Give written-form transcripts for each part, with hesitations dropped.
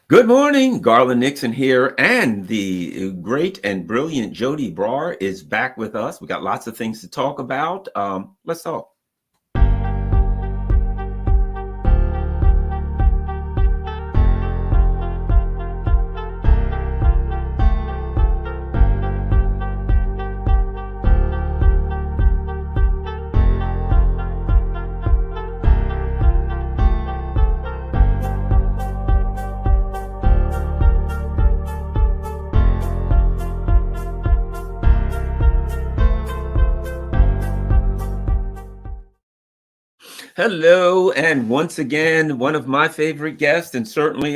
Good morning, Garland Nixon here, and the great and brilliant Joti Brar is back with us. We got lots of things to talk about. Let's talk. Hello, and once again, one of my favorite guests, and certainly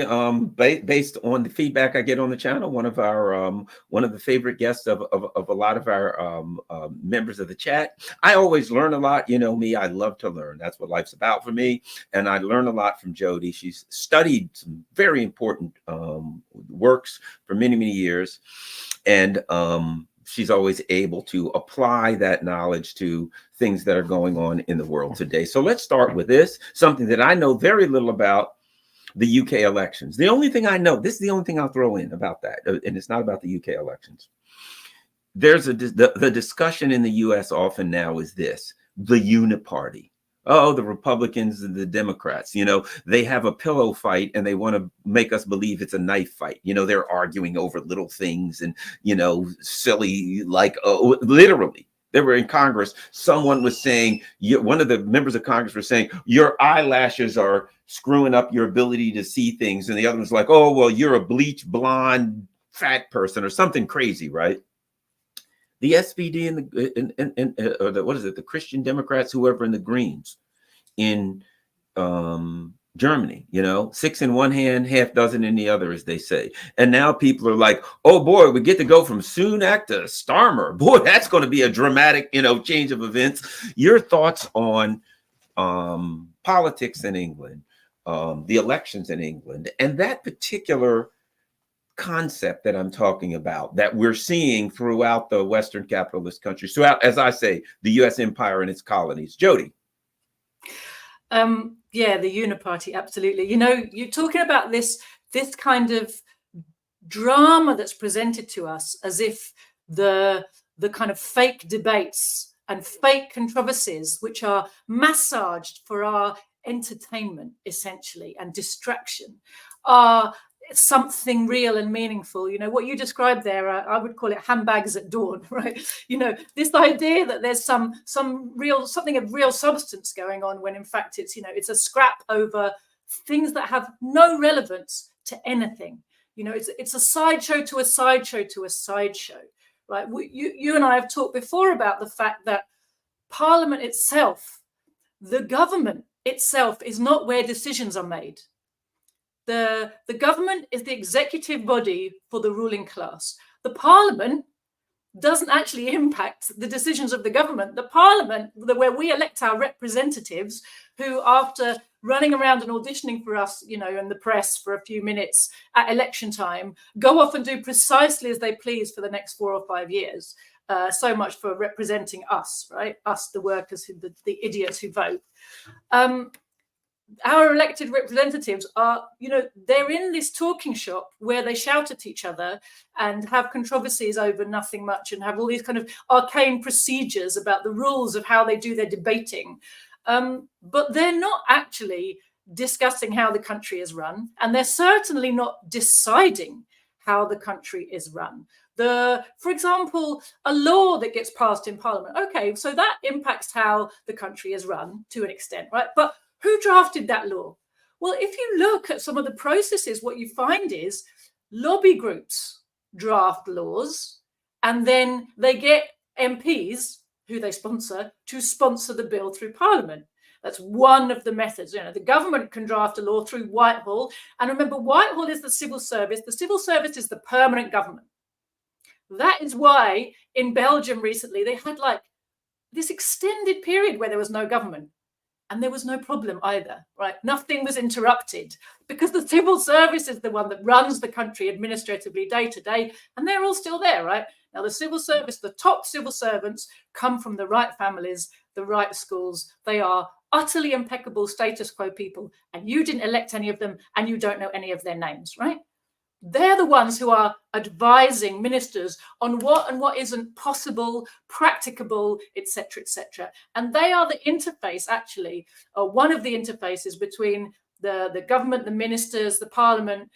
based on the feedback I get on the channel, one of the favorite guests of a lot of our members of the chat. I always learn a lot. You know me, I love to learn. That's what life's about for me, and I learn a lot from Joti. She's studied some very important works for many years, and she's always able to apply that knowledge to things that are going on in the world today. So let's start with this, something that I know very little about, the UK elections. The only thing I know, this is the only thing I'll throw in about that, and it's not about the UK elections. There's the discussion in the US often now is this, the uniparty. Oh, the Republicans and the Democrats, they have a pillow fight and they want to make us believe it's a knife fight. They're arguing over little things and, silly, literally. They were in Congress. Someone was saying, one of the members of Congress were saying, your eyelashes are screwing up your ability to see things. And the other was like, oh, well, you're a bleach blonde fat person or something crazy, right? The SPD and the Christian Democrats, whoever, in the Greens in Germany, 6 in one hand, half dozen in the other, as they say. And now people are like, oh boy, we get to go from Sunak to Starmer. Boy, that's going to be a dramatic, change of events. Your thoughts on politics in England, the elections in England, and that particular concept that I'm talking about that we're seeing throughout the Western capitalist countries, throughout, as I say, the US empire and its colonies. Joti. Yeah, the uniparty, absolutely. You're talking about this kind of drama that's presented to us as if the kind of fake debates and fake controversies, which are massaged for our entertainment, essentially, and distraction, are something real and meaningful. What you described there, I would call it handbags at dawn, right? This idea that there's something of real substance going on, when in fact it's a scrap over things that have no relevance to anything. It's a sideshow to a sideshow to a sideshow, right? You and I have talked before about the fact that Parliament itself, the government itself, is not where decisions are made. The government is the executive body for the ruling class. The Parliament doesn't actually impact the decisions of the government. The Parliament, where we elect our representatives, who, after running around and auditioning for us, in the press for a few minutes at election time, go off and do precisely as they please for the next 4 or 5 years. So much for representing us, right? Us, the workers, the idiots who vote. Our elected representatives are, they're in this talking shop where they shout at each other and have controversies over nothing much and have all these kind of arcane procedures about the rules of how they do their debating. But they're not actually discussing how the country is run, and they're certainly not deciding how the country is run. For example, a law that gets passed in Parliament, okay, so that impacts how the country is run to an extent, right? But who drafted that law? Well, if you look at some of the processes, what you find is lobby groups draft laws, and then they get MPs, who they sponsor, to sponsor the bill through Parliament. That's one of the methods. The government can draft a law through Whitehall. And remember, Whitehall is the civil service. The civil service is the permanent government. That is why in Belgium recently, they had this extended period where there was no government. And there was no problem either, right? Nothing was interrupted because the civil service is the one that runs the country administratively day to day, and they're all still there, right? Now, the civil service, the top civil servants come from the right families, the right schools. They are utterly impeccable status quo people, and you didn't elect any of them, and you don't know any of their names, right? They're the ones who are advising ministers on what and what isn't possible, practicable, etc., etc. And they are the interface, actually, or one of the interfaces between the government, the ministers, the parliament,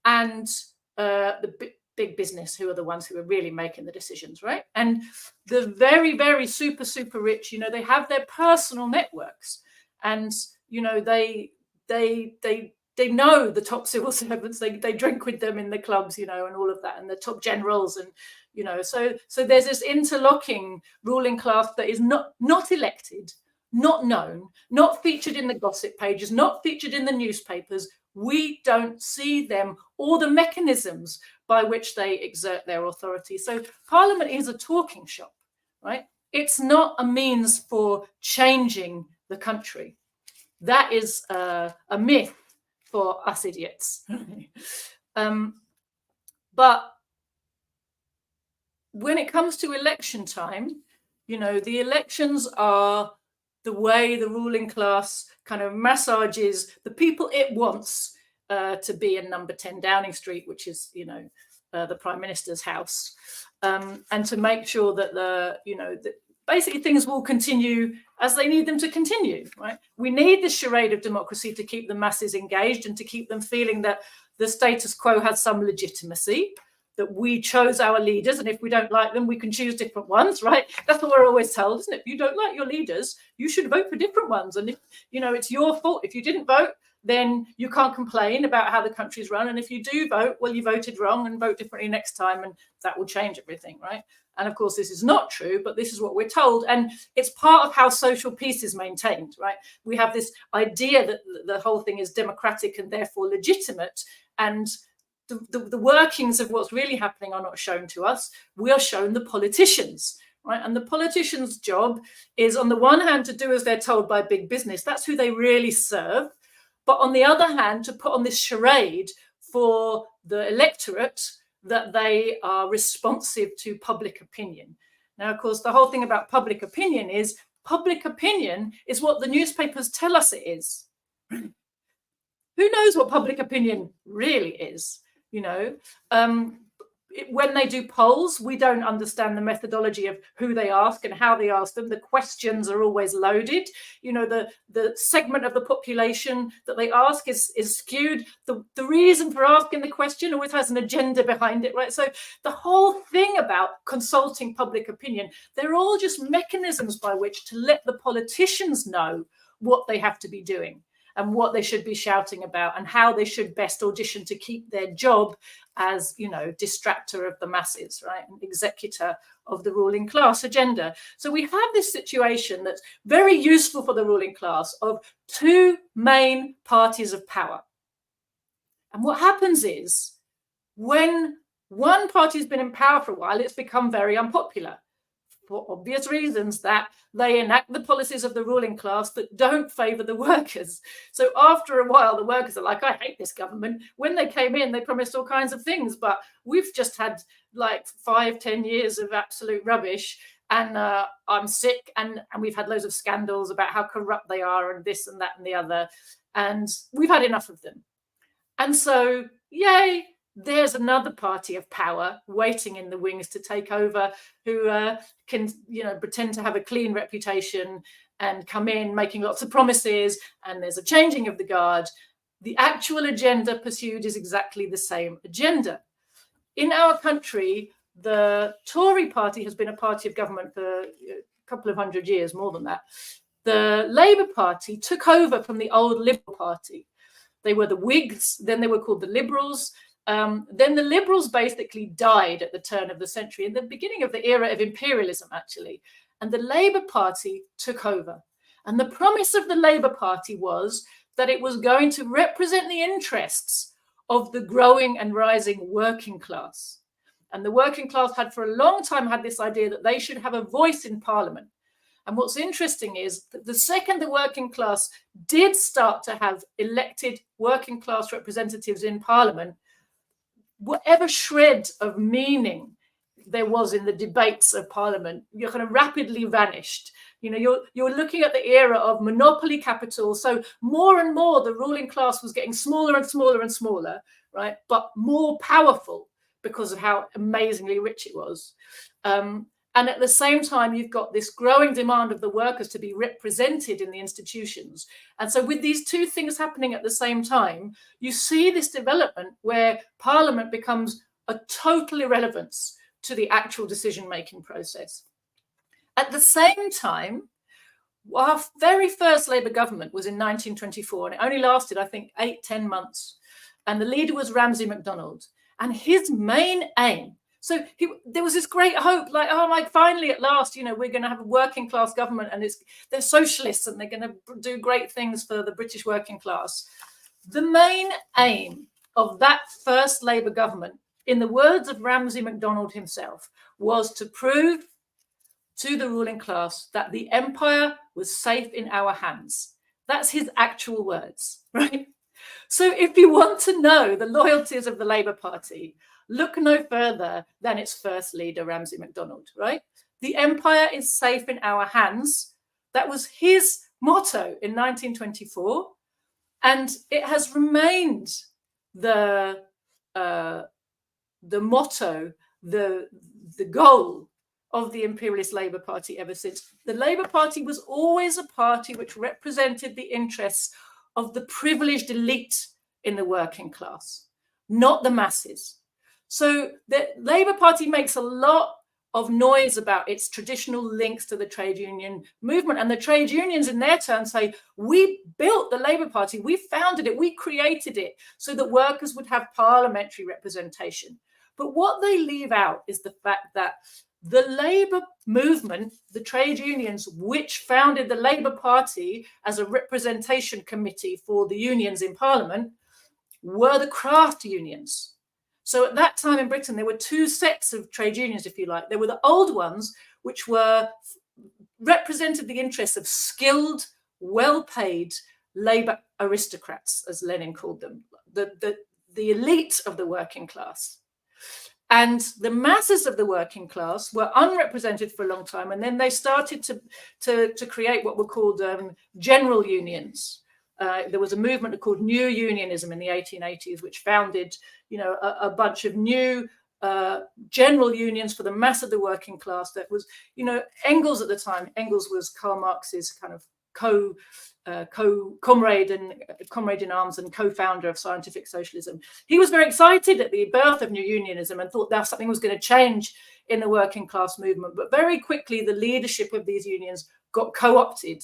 and the big business, who are the ones who are really making the decisions, right? And the very, very super, super rich, they have their personal networks, and they know the top civil servants. They drink with them in the clubs, and all of that, and the top generals, and so there's this interlocking ruling class that is not elected, not known, not featured in the gossip pages, not featured in the newspapers. We don't see them or the mechanisms by which they exert their authority. So Parliament is a talking shop, right? It's not a means for changing the country. That is a myth for us idiots. But when it comes to election time, the elections are the way the ruling class kind of massages the people it wants to be in number 10 Downing Street, which is, the Prime Minister's house, and to make sure that that basically things will continue as they need them to continue, right? We need this charade of democracy to keep the masses engaged and to keep them feeling that the status quo has some legitimacy, that we chose our leaders, and if we don't like them, we can choose different ones, right? That's what we're always told, isn't it? If you don't like your leaders, you should vote for different ones. And if, it's your fault. If you didn't vote, then you can't complain about how the country's run. And if you do vote, well, you voted wrong, and vote differently next time, and that will change everything, right? And of course, this is not true, but this is what we're told. And it's part of how social peace is maintained, right? We have this idea that the whole thing is democratic and therefore legitimate. And the workings of what's really happening are not shown to us. We are shown the politicians, right? And the politicians' job is, on the one hand, to do as they're told by big business. That's who they really serve. But on the other hand, to put on this charade for the electorate that they are responsive to public opinion. Now, of course, the whole thing about public opinion is what the newspapers tell us it is. Who knows what public opinion really is? When they do polls, we don't understand the methodology of who they ask and how they ask them. The questions are always loaded. The segment of the population that they ask is skewed. The reason for asking the question always has an agenda behind it, right? So the whole thing about consulting public opinion, they're all just mechanisms by which to let the politicians know what they have to be doing and what they should be shouting about and how they should best audition to keep their job as, distractor of the masses, right? And executor of the ruling class agenda. So we have this situation that's very useful for the ruling class of two main parties of power. And what happens is, when one party has been in power for a while, it's become very unpopular, for obvious reasons, that they enact the policies of the ruling class that don't favour the workers. So after a while, the workers are like, I hate this government. When they came in, they promised all kinds of things, but we've just had like 5-10 years of absolute rubbish, and I'm sick, and we've had loads of scandals about how corrupt they are and this and that and the other, and we've had enough of them. And so, yay, there's another party of power waiting in the wings to take over, who can, pretend to have a clean reputation and come in making lots of promises, and there's a changing of the guard. The actual agenda pursued is exactly the same agenda. In our country, the Tory party has been a party of government for a couple of 100 years, more than that. The Labour Party took over from the old Liberal Party. They were the Whigs, then they were called the Liberals. Then the Liberals basically died at the turn of the century, in the beginning of the era of imperialism, actually. And the Labour Party took over. And the promise of the Labour Party was that it was going to represent the interests of the growing and rising working class. And the working class had for a long time had this idea that they should have a voice in Parliament. And what's interesting is that the second the working class did start to have elected working class representatives in Parliament, whatever shred of meaning there was in the debates of Parliament, you kind of rapidly vanished. You know, you're looking at the era of monopoly capital. So more and more, the ruling class was getting smaller and smaller and smaller, right? But more powerful because of how amazingly rich it was. And at the same time, you've got this growing demand of the workers to be represented in the institutions. And so with these two things happening at the same time, you see this development where Parliament becomes a total irrelevance to the actual decision-making process. At the same time, our very first Labour government was in 1924, and it only lasted, I think, 8-10 months. And the leader was Ramsay MacDonald. And his main aim, so there was this great hope, like, oh, like finally at last, you know, we're going to have a working class government, and they're socialists and they're going to do great things for the British working class. The main aim of that first Labour government, in the words of Ramsay MacDonald himself, was to prove to the ruling class that the empire was safe in our hands. That's his actual words, right? So if you want to know the loyalties of the Labour Party, look no further than its first leader, Ramsay MacDonald, right? The empire is safe in our hands. That was his motto in 1924. And it has remained the motto, the goal of the Imperialist Labour Party ever since. The Labour Party was always a party which represented the interests of the privileged elite in the working class, not the masses. So the Labour Party makes a lot of noise about its traditional links to the trade union movement. And the trade unions in their turn say, we built the Labour Party, we founded it, we created it so that workers would have parliamentary representation. But what they leave out is the fact that the Labour movement, the trade unions, which founded the Labour Party as a representation committee for the unions in Parliament, were the craft unions. So at that time in Britain, there were two sets of trade unions, if you like. There were the old ones, which represented the interests of skilled, well-paid Labour aristocrats, as Lenin called them, the elite of the working class. And the masses of the working class were unrepresented for a long time. And then they started to create what were called general unions. There was a movement called New Unionism in the 1880s, which founded, you know, a bunch of new general unions for the mass of the working class. That was, you know, Engels at the time. Engels was Karl Marx's kind of comrade in arms and co-founder of scientific socialism. He was very excited at the birth of New Unionism and thought that something was going to change in the working class movement. But very quickly, the leadership of these unions got co-opted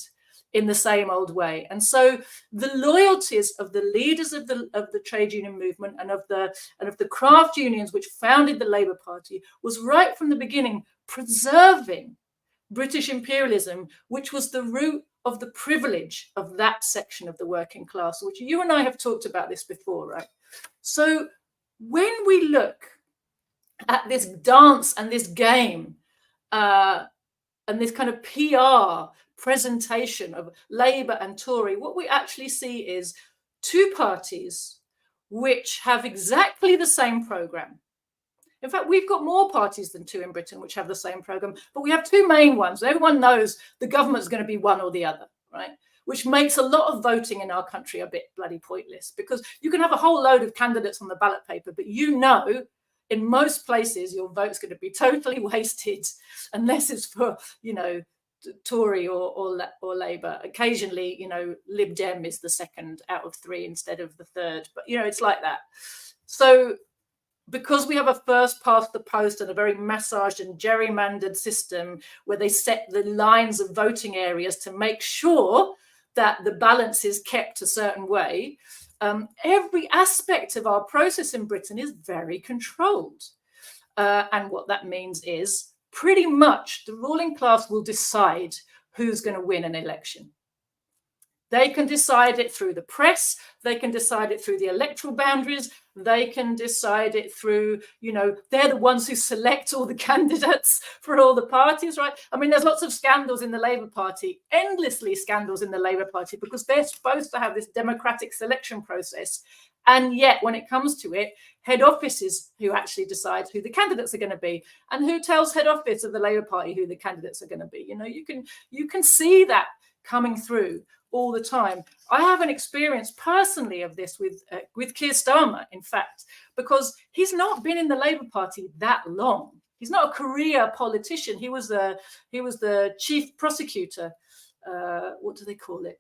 in the same old way. And so the loyalties of the leaders of the trade union movement and of the craft unions, which founded the Labour Party, was right from the beginning preserving British imperialism, which was the root of the privilege of that section of the working class, which you and I have talked about this before, right? So when we look at this dance and this game and this kind of PR presentation of Labour and Tory, what we actually see is two parties which have exactly the same programme. In fact, we've got more parties than two in Britain which have the same programme, but we have two main ones. Everyone knows the government's going to be one or the other, right? Which makes a lot of voting in our country a bit bloody pointless, because you can have a whole load of candidates on the ballot paper, but you know, in most places, your vote's going to be totally wasted unless it's for, you know, Tory or Labour. Occasionally, you know, Lib Dem is the second out of three instead of the third, but, you know, it's like that. So because we have a first past the post and a very massaged and gerrymandered system where they set the lines of voting areas to make sure that the balance is kept a certain way, every aspect of our process in Britain is very controlled. And what that means is pretty much the ruling class will decide who's going to win an election. They can decide it through the press. They can decide it through the electoral boundaries. They can decide it through, they're the ones who select all the candidates for all the parties, right? I mean, there's lots of scandals in the Labour Party, endlessly scandals in the Labour Party, because they're supposed to have this democratic selection process. And yet, when it comes to it, head office is who actually decides who the candidates are going to be, and who tells head office of the Labour Party who the candidates are going to be. You can see that coming through all the time. I have an experience personally of this with Keir Starmer, in fact, because he's not been in the Labour Party that long. He's not a career politician. He was the chief prosecutor. What do they call it?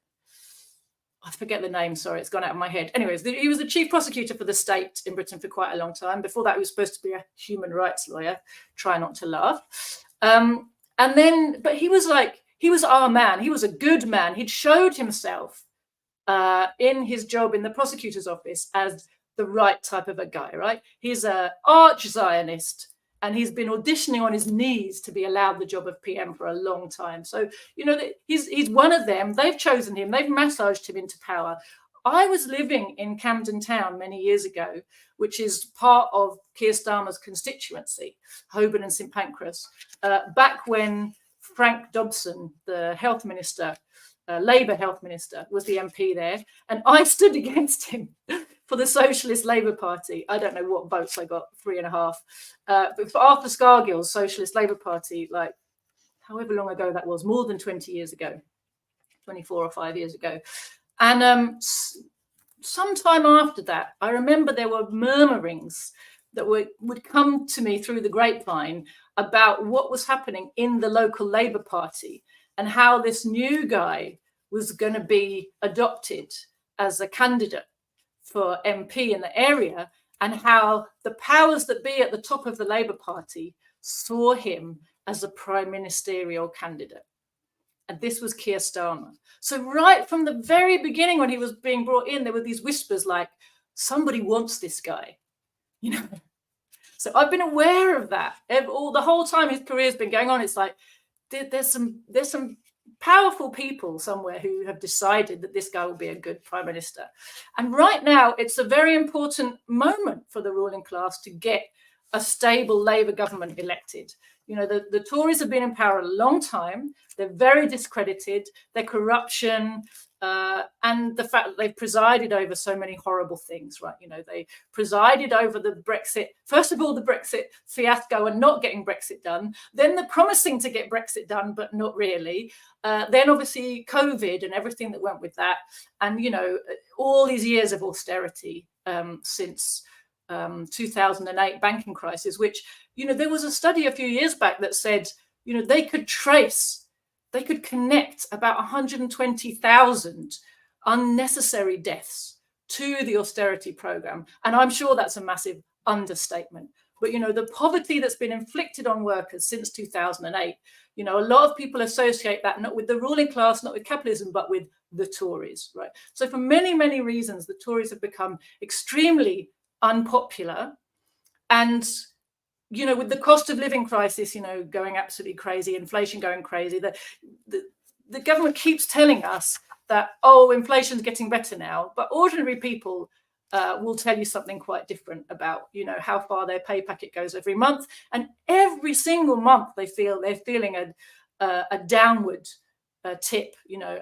I forget the name. Sorry, it's gone out of my head. Anyways, he was the chief prosecutor for the state in Britain for quite a long time. Before that, he was supposed to be a human rights lawyer. Try not to laugh. But he was our man. He was a good man. He'd showed himself in his job in the prosecutor's office as the right type of a guy, right? He's an arch Zionist, and he's been auditioning on his knees to be allowed the job of PM for a long time. So, he's one of them. They've chosen him. They've massaged him into power. I was living in Camden Town many years ago, which is part of Keir Starmer's constituency, Holborn and St Pancras, back when Frank Dobson, the health minister, Labour health minister, was the MP there. And I stood against him for the Socialist Labour Party. I don't know what votes I got, 3.5. But for Arthur Scargill's Socialist Labour Party, like however long ago that was, more than 20 years ago, 24 or 5 years ago. And sometime after that, I remember there were murmurings that would come to me through the grapevine about what was happening in the local Labour Party and how this new guy was going to be adopted as a candidate for MP in the area, and how the powers that be at the top of the Labour Party saw him as a prime ministerial candidate. And this was Keir Starmer. So right from the very beginning, when he was being brought in, there were these whispers like, somebody wants this guy, So I've been aware of that the whole time his career's been going on. It's like there's some powerful people somewhere who have decided that this guy will be a good prime minister. And right now, it's a very important moment for the ruling class to get a stable Labour government elected. The Tories have been in power a long time. They're very discredited. Their corruption and the fact that they've presided over so many horrible things, right? They presided over the Brexit, first of all, the Brexit fiasco and not getting Brexit done, then the promising to get Brexit done, but not really. Then obviously COVID and everything that went with that. And, all these years of austerity since 2008 banking crisis, which, there was a study a few years back that said, they could connect about 120,000 unnecessary deaths to the austerity program. And I'm sure that's a massive understatement. But, the poverty that's been inflicted on workers since 2008, a lot of people associate that not with the ruling class, not with capitalism, but with the Tories, right? So for many, many reasons, the Tories have become extremely unpopular. And with the cost of living crisis, going absolutely crazy, inflation going crazy, the government keeps telling us that, inflation's getting better now. But ordinary people will tell you something quite different about, how far their pay packet goes every month. And every single month they're feeling a downward tip,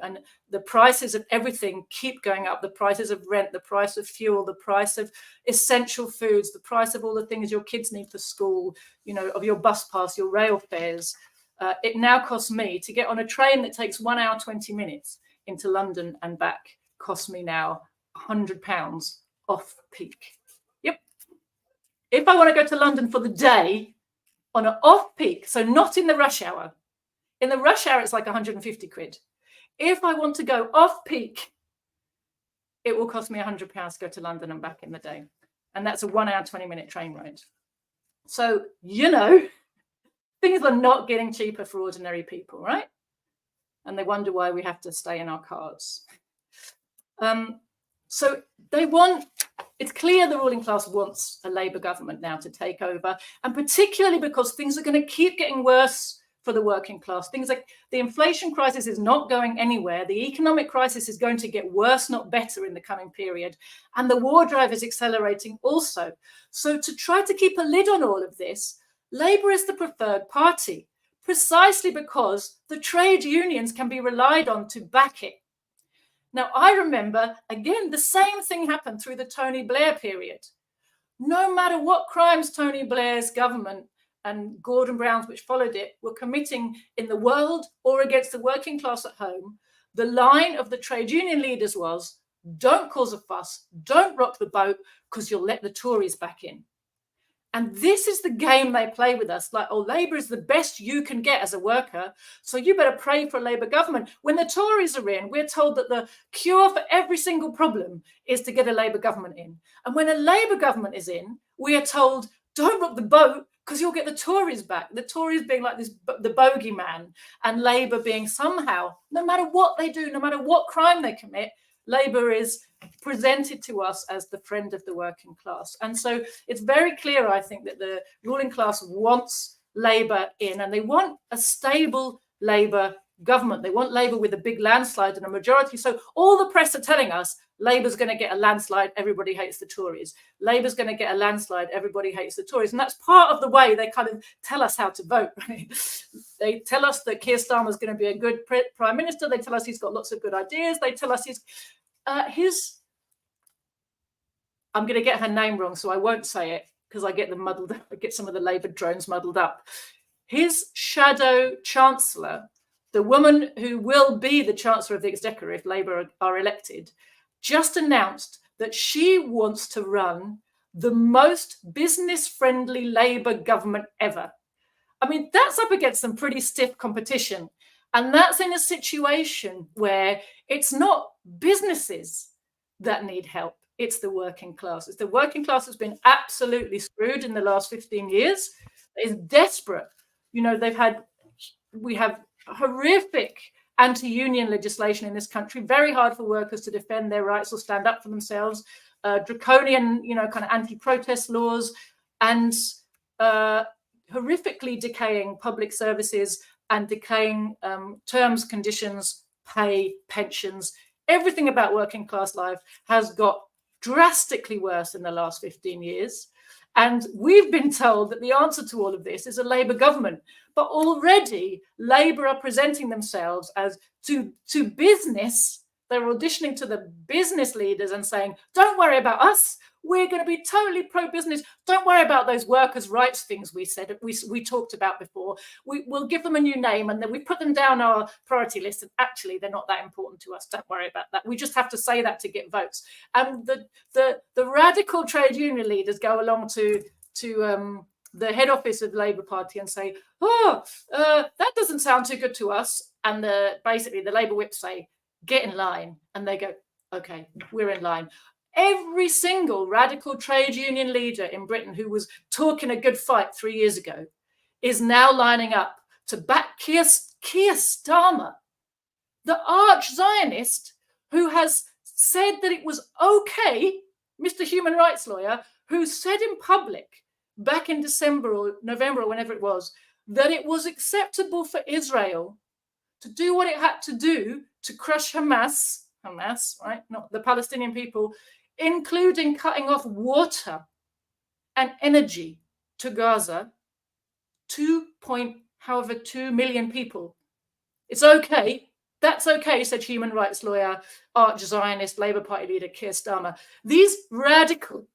and the prices of everything keep going up. The prices of rent, the price of fuel, the price of essential foods, the price of all the things your kids need for school, of your bus pass, your rail fares. It now costs me to get on a train that takes 1 hour, 20 minutes into London and back, costs me now £100 off peak. Yep. If I want to go to London for the day on an off peak, so not in the rush hour, in the rush hour, it's like 150 quid. If I want to go off peak, it will cost me £100 to go to London and back in the day. And that's a 1 hour, 20-minute train ride. So, things are not getting cheaper for ordinary people, right? And they wonder why we have to stay in our cars. So it's clear the ruling class wants a Labour government now to take over, and particularly because things are going to keep getting worse for the working class. Things like the inflation crisis is not going anywhere. The economic crisis is going to get worse, not better in the coming period. And the war drive is accelerating also. So to try to keep a lid on all of this, Labour is the preferred party, precisely because the trade unions can be relied on to back it. Now, I remember, again, the same thing happened through the Tony Blair period. No matter what crimes Tony Blair's government and Gordon Brown's, which followed it, were committing in the world or against the working class at home, the line of the trade union leaders was, don't cause a fuss, don't rock the boat, because you'll let the Tories back in. And this is the game they play with us, like, oh, Labour is the best you can get as a worker, so you better pray for a Labour government. When the Tories are in, we're told that the cure for every single problem is to get a Labour government in. And when a Labour government is in, we are told, don't rock the boat, because you'll get the Tories back. The Tories being like this, the bogeyman, and Labour being somehow, no matter what they do, no matter what crime they commit, Labour is presented to us as the friend of the working class. And so it's very clear, I think, that the ruling class wants Labour in, and they want a stable Labour government. They want Labour with a big landslide and a majority. So all the press are telling us Labour's going to get a landslide, everybody hates the Tories. Labour's going to get a landslide, everybody hates the Tories. And that's part of the way they kind of tell us how to vote. Right? They tell us that Keir Starmer's going to be a good prime minister. They tell us he's got lots of good ideas. They tell us I'm going to get her name wrong, so I won't say it because I get them muddled up. I get some of the Labour drones muddled up. His shadow chancellor, the woman who will be the Chancellor of the Exchequer if Labour are elected, just announced that she wants to run the most business-friendly Labour government ever. I mean, that's up against some pretty stiff competition. And that's in a situation where it's not businesses that need help. It's the working class. It's the working class that's been absolutely screwed in the last 15 years. It's desperate. You know, we have horrific anti-union legislation in this country, very hard for workers to defend their rights or stand up for themselves, draconian, kind of anti-protest laws, and horrifically decaying public services and decaying terms, conditions, pay, pensions. Everything about working class life has got drastically worse in the last 15 years. And we've been told that the answer to all of this is a Labour government. But already Labour are presenting themselves as to business. They're auditioning to the business leaders and saying, don't worry about us. We're going to be totally pro-business. Don't worry about those workers' rights things we said, we talked about before. We'll give them a new name and then we put them down our priority list. And actually, they're not that important to us. Don't worry about that. We just have to say that to get votes. And the radical trade union leaders go along to the head office of the Labour Party and say, that doesn't sound too good to us. And basically the Labour whips say, get in line. And they go, okay, we're in line. Every single radical trade union leader in Britain who was talking a good fight 3 years ago is now lining up to back Keir Starmer, the arch Zionist who has said that it was okay, Mr. Human Rights Lawyer, who said in public back in December or November or whenever it was, that it was acceptable for Israel to do what it had to do to crush Hamas, right? Not the Palestinian people, including cutting off water and energy to Gaza, 2 million people. It's okay. That's okay, said human rights lawyer, arch Zionist Labour Party leader Keir Starmer. These radical,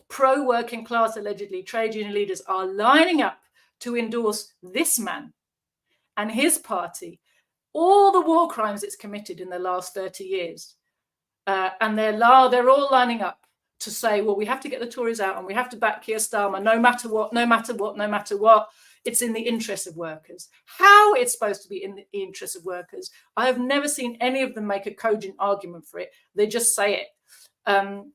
pro-working class, allegedly, trade union leaders are lining up to endorse this man and his party, all the war crimes it's committed in the last 30 years. And they're all lining up to say, well, we have to get the Tories out and we have to back Keir Starmer no matter what. It's in the interest of workers. How it's supposed to be in the interest of workers, I have never seen any of them make a cogent argument for it. They just say it.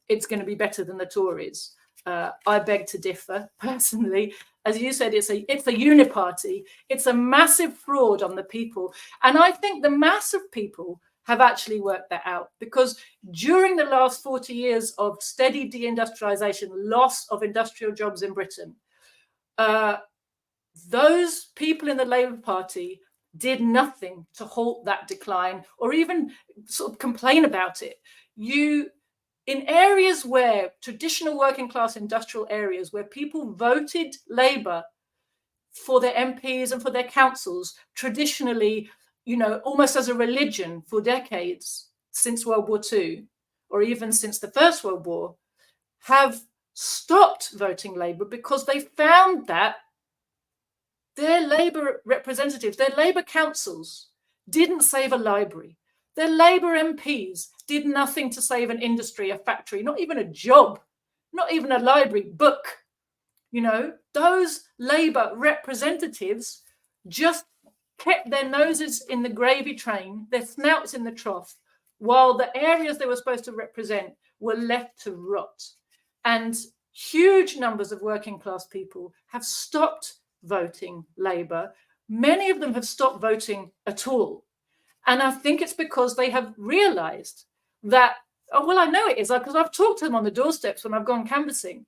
It's going to be better than the Tories. I beg to differ, personally. As you said, it's a uniparty. It's a massive fraud on the people. And I think the mass of people have actually worked that out, because during the last 40 years of steady deindustrialization, loss of industrial jobs in Britain, those people in the Labour Party did nothing to halt that decline or even sort of complain about it. In areas where traditional working class industrial areas where people voted Labour for their MPs and for their councils, traditionally, almost as a religion for decades since World War II, or even since the First World War, have stopped voting Labour because they found that their Labour representatives, their Labour councils didn't save a library. Their Labour MPs did nothing to save an industry, a factory, not even a job, not even a library, book. Those Labour representatives just kept their noses in the gravy train, their snouts in the trough, while the areas they were supposed to represent were left to rot. And huge numbers of working class people have stopped voting Labour. Many of them have stopped voting at all. And I think it's because they have realised that, I know it is, because I've talked to them on the doorsteps when I've gone canvassing.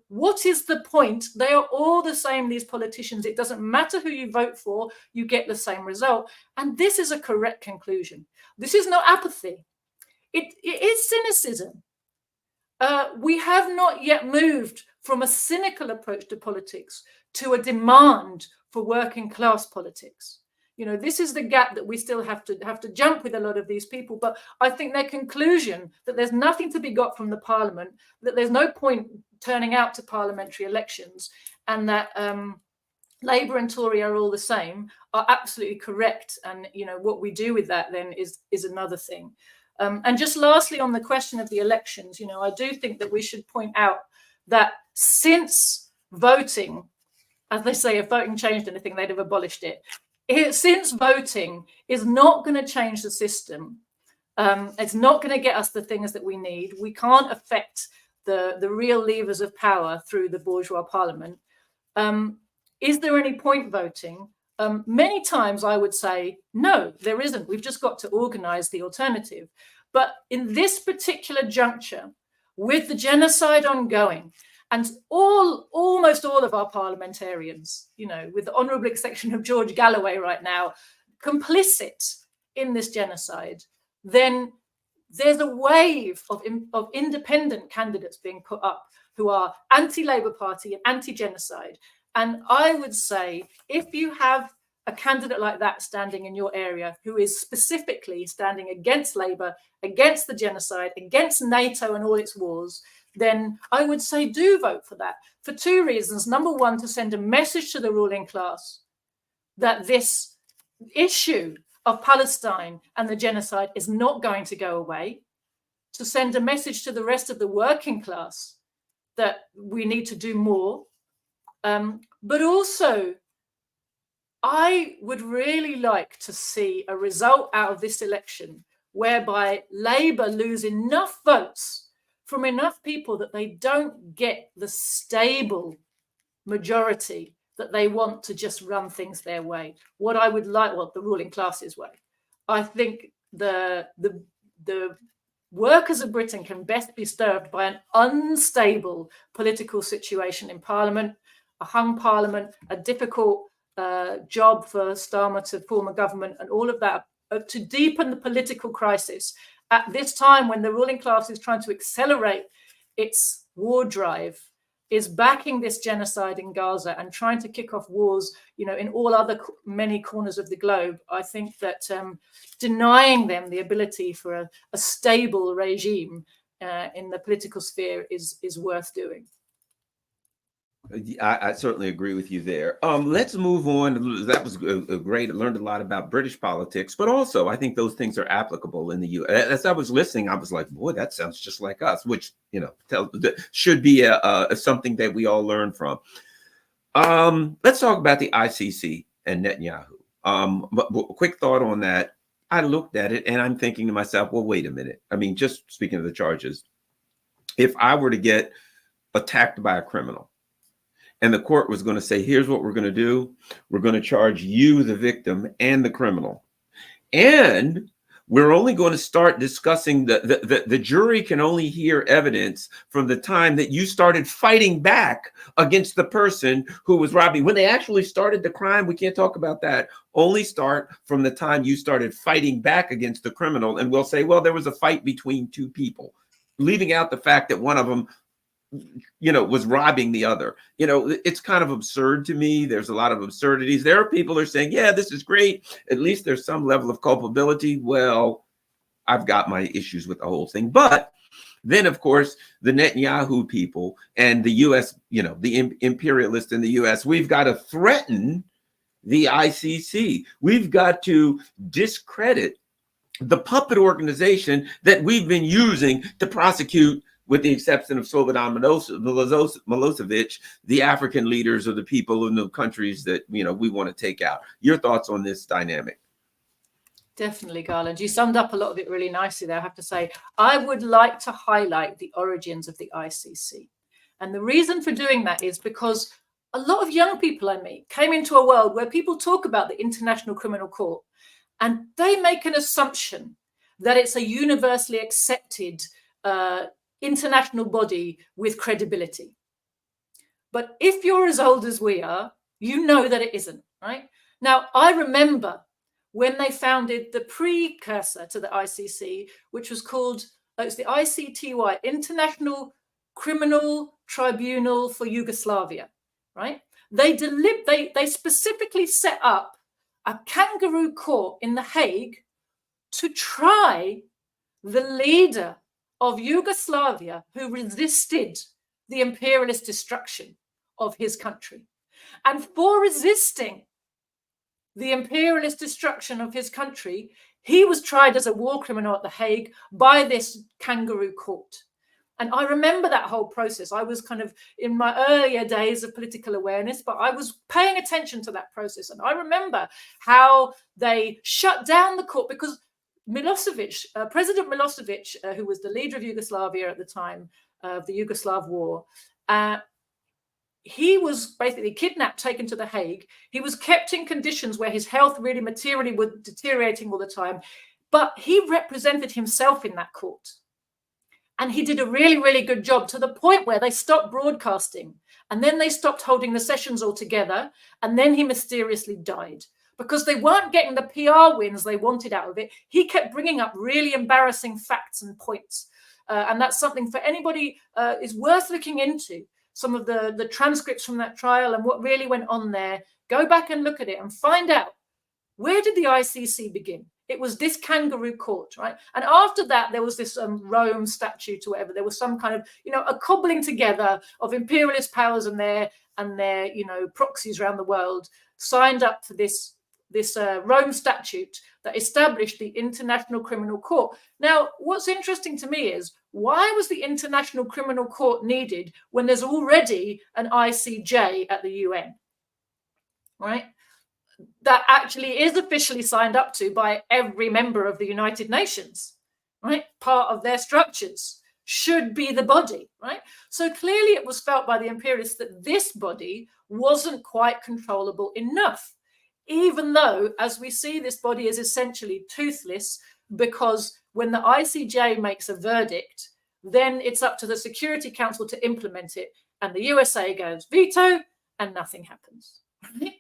What is the point? They are all the same, these politicians. It doesn't matter who you vote for, you get the same result. And this is a correct conclusion. This is not apathy. It is cynicism. We have not yet moved from a cynical approach to politics to a demand for working class politics. This is the gap that we still have to jump with a lot of these people. But I think their conclusion that there's nothing to be got from the parliament, that there's no point turning out to parliamentary elections, and that Labour and Tory are all the same, are absolutely correct. And what we do with that then is another thing. And just lastly, on the question of the elections, I do think that we should point out that since voting, as they say, if voting changed anything, they'd have abolished it. Since voting is not going to change the system, it's not going to get us the things that we need. We can't affect the real levers of power through the bourgeois parliament. Is there any point voting? Many times I would say, no, there isn't. We've just got to organise the alternative. But in this particular juncture, with the genocide ongoing, and almost all of our parliamentarians, with the honourable exception of George Galloway right now, complicit in this genocide, then there's a wave of independent candidates being put up who are anti-Labour Party and anti-genocide. And I would say, if you have a candidate like that standing in your area who is specifically standing against Labour, against the genocide, against NATO and all its wars, then I would say do vote for that for two reasons. Number one, to send a message to the ruling class that this issue of Palestine and the genocide is not going to go away, to send a message to the rest of the working class that we need to do more. But also, I would really like to see a result out of this election whereby Labour lose enough votes from enough people that they don't get the stable majority that they want to just run things their way. What I would like, the ruling class's way. I think the workers of Britain can best be served by an unstable political situation in Parliament, a hung Parliament, a difficult job for Starmer to form a government, and all of that to deepen the political crisis at this time when the ruling class is trying to accelerate its war drive, is backing this genocide in Gaza and trying to kick off wars, in all other many corners of the globe. I think that denying them the ability for a stable regime in the political sphere is worth doing. I certainly agree with you there. Let's move on. That was great. I learned a lot about British politics, but also I think those things are applicable in the U.S. As I was listening, I was like, boy, that sounds just like us, which, should be something that we all learn from. Let's talk about the ICC and Netanyahu. But a quick thought on that. I looked at it and I'm thinking to myself, well, wait a minute. I mean, just speaking of the charges, if I were to get attacked by a criminal, and the court was going to say, here's what we're going to do. We're going to charge you, the victim, and the criminal. And we're only going to start discussing the jury can only hear evidence from the time that you started fighting back against the person who was robbing. When they actually started the crime, we can't talk about that. Only start from the time you started fighting back against the criminal. And we'll say, well, there was a fight between two people, leaving out the fact that one of them, was robbing the other. It's kind of absurd to me. There's a lot of absurdities. There are people who are saying, yeah, this is great. At least there's some level of culpability. Well, I've got my issues with the whole thing. But then, of course, the Netanyahu people and the US, the imperialists in the US, we've got to threaten the ICC. We've got to discredit the puppet organization that we've been using to prosecute, with the exception of Slobodan Milosevic, the African leaders or the people in the countries that, we want to take out. Your thoughts on this dynamic? Definitely, Garland. You summed up a lot of it really nicely there, I have to say. I would like to highlight the origins of the ICC. And the reason for doing that is because a lot of young people I meet came into a world where people talk about the International Criminal Court and they make an assumption that it's a universally accepted international body with credibility. But if you're as old as we are, you know that it isn't, right? Now, I remember when they founded the precursor to the ICC, which was called, it's the ICTY, International Criminal Tribunal for Yugoslavia, right? They specifically set up a kangaroo court in The Hague to try the leader of Yugoslavia who resisted the imperialist destruction of his country. And for resisting the imperialist destruction of his country, he was tried as a war criminal at The Hague by this kangaroo court. And I remember that whole process. I was kind of in my earlier days of political awareness, but I was paying attention to that process. And I remember how they shut down the court because Milosevic, President Milosevic, who was the leader of Yugoslavia at the time of the Yugoslav war, he was basically kidnapped, taken to The Hague. He was kept in conditions where his health really materially was deteriorating all the time, but he represented himself in that court. And he did a really, really good job, to the point where they stopped broadcasting and then they stopped holding the sessions altogether. And then he mysteriously died because they weren't getting the PR wins they wanted out of it. He kept bringing up really embarrassing facts and points. And that's something for anybody is worth looking into. Some of the transcripts from that trial and what really went on there. Go back and look at it and find out, where did the ICC begin? It was this kangaroo court, right? And after that, there was this Rome statute or whatever. There was some kind of, a cobbling together of imperialist powers and their proxies around the world signed up for this Rome statute that established the International Criminal Court. Now, what's interesting to me is, why was the International Criminal Court needed when there's already an ICJ at the UN, right? That actually is officially signed up to by every member of the United Nations, right? Part of their structures should be the body, right? So clearly it was felt by the imperialists that this body wasn't quite controllable enough, even though, as we see, this body is essentially toothless, because when the ICJ makes a verdict, then it's up to the Security Council to implement it, and the USA goes veto and nothing happens. Right?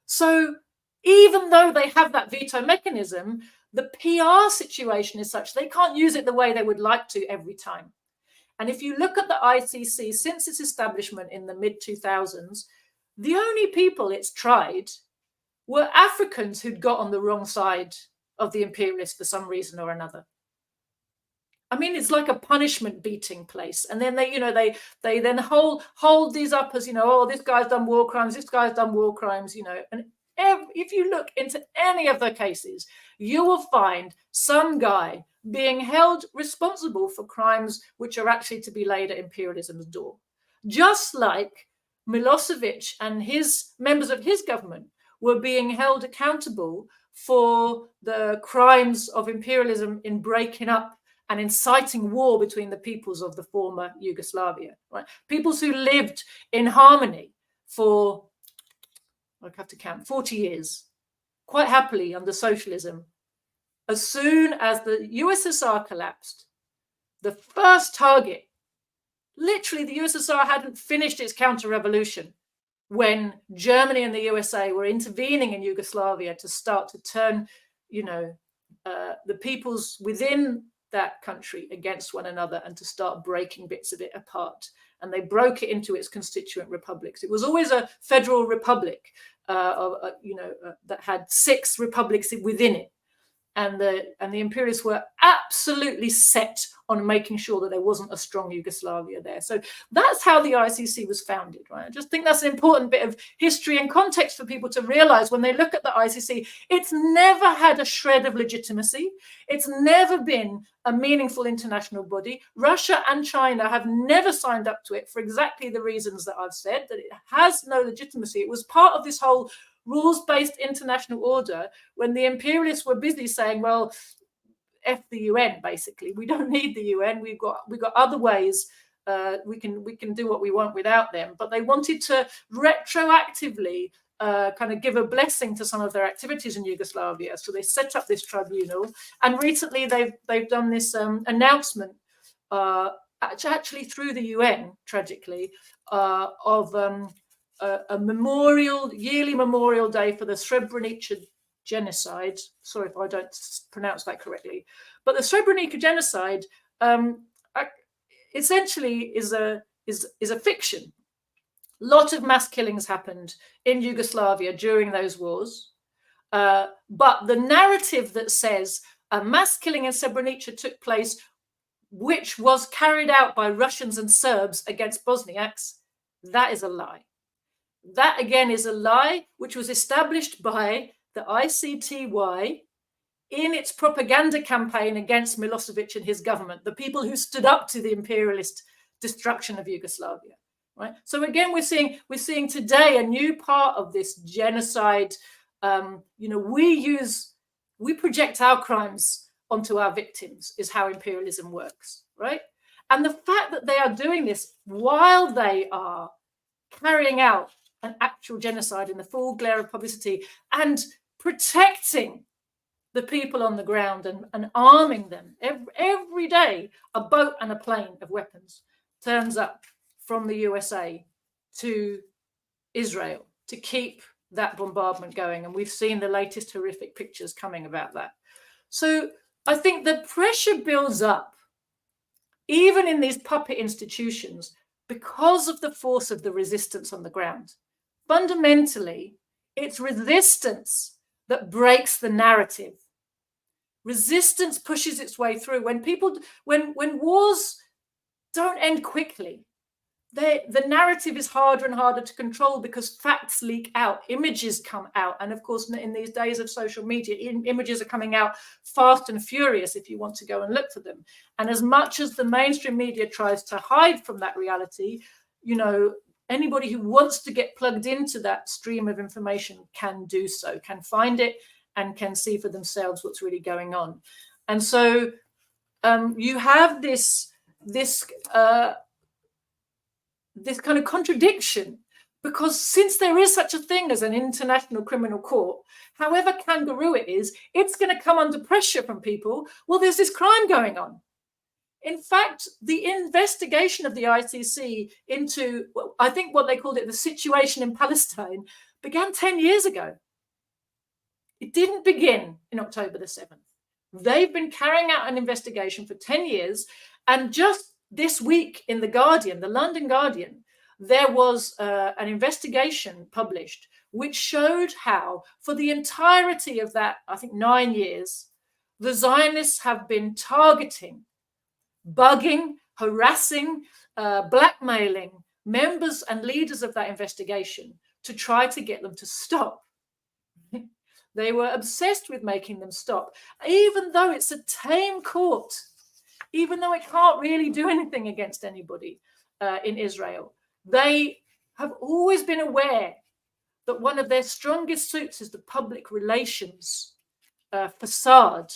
So even though they have that veto mechanism, the PR situation is such they can't use it the way they would like to every time. And if you look at the ICC since its establishment in the mid-2000s, the only people it's tried were Africans who'd got on the wrong side of the imperialists for some reason or another. I mean, it's like a punishment beating place. And then they then hold these up as, oh, this guy's done war crimes, this guy's done war crimes, and if you look into any of the cases, you will find some guy being held responsible for crimes which are actually to be laid at imperialism's door. Just like Milosevic and his members of his government were being held accountable for the crimes of imperialism in breaking up and inciting war between the peoples of the former Yugoslavia, right? Peoples who lived in harmony for, I have to count, 40 years, quite happily under socialism, as soon as the USSR collapsed, the first target, literally the USSR hadn't finished its counter-revolution when Germany and the USA were intervening in Yugoslavia to start to turn, the peoples within that country against one another and to start breaking bits of it apart. And they broke it into its constituent republics. It was always a federal republic that had 6 republics within it. And the imperialists were absolutely set on making sure that there wasn't a strong Yugoslavia there. So that's how the ICC was founded, right? I just think that's an important bit of history and context for people to realize when they look at the ICC. It's never had a shred of legitimacy. It's never been a meaningful international body. Russia and China have never signed up to it for exactly the reasons that I've said, that it has no legitimacy. It was part of this whole rules-based international order when the imperialists were busy saying, well, F the UN, basically. We don't need the UN. We've got other ways. We can do what we want without them. But they wanted to retroactively kind of give a blessing to some of their activities in Yugoslavia. So they set up this tribunal. And recently they've done this announcement, actually through the UN, tragically, of a yearly memorial day for the Srebrenica genocide. Sorry if I don't pronounce that correctly, but the Srebrenica genocide essentially is a fiction. A lot of mass killings happened in Yugoslavia during those wars, but the narrative that says a mass killing in Srebrenica took place, which was carried out by Russians and Serbs against Bosniaks, that is a lie. That again is a lie which was established by the ICTY in its propaganda campaign against Milosevic and his government, the people who stood up to the imperialist destruction of Yugoslavia. Right. So again, we're seeing today a new part of this genocide. We project our crimes onto our victims is how imperialism works, right? And the fact that they are doing this while they are carrying out an actual genocide in the full glare of publicity and protecting the people on the ground and arming them every day, a boat and a plane of weapons turns up from the USA to Israel to keep that bombardment going. And we've seen the latest horrific pictures coming about that. So I think the pressure builds up, even in these puppet institutions, because of the force of the resistance on the ground. Fundamentally, it's resistance that breaks the narrative. Resistance pushes its way through. When wars don't end quickly, the narrative is harder and harder to control because facts leak out, images come out. And of course, in these days of social media, images are coming out fast and furious if you want to go and look for them. And as much as the mainstream media tries to hide from that reality, anybody who wants to get plugged into that stream of information can do so, can find it and can see for themselves what's really going on. And so you have this kind of contradiction, because since there is such a thing as an international criminal court, however kangaroo it is, it's going to come under pressure from people. Well, there's this crime going on. In fact, the investigation of the ICC into, I think what they called it, the situation in Palestine, began 10 years ago. It didn't begin in October the 7th. They've been carrying out an investigation for 10 years. And just this week in The Guardian, the London Guardian, there was an investigation published which showed how, for the entirety of that, I think 9 years, the Zionists have been targeting, bugging, harassing, blackmailing members and leaders of that investigation to try to get them to stop. They were obsessed with making them stop, even though it's a tame court, even though it can't really do anything against anybody in Israel. They have always been aware that one of their strongest suits is the public relations facade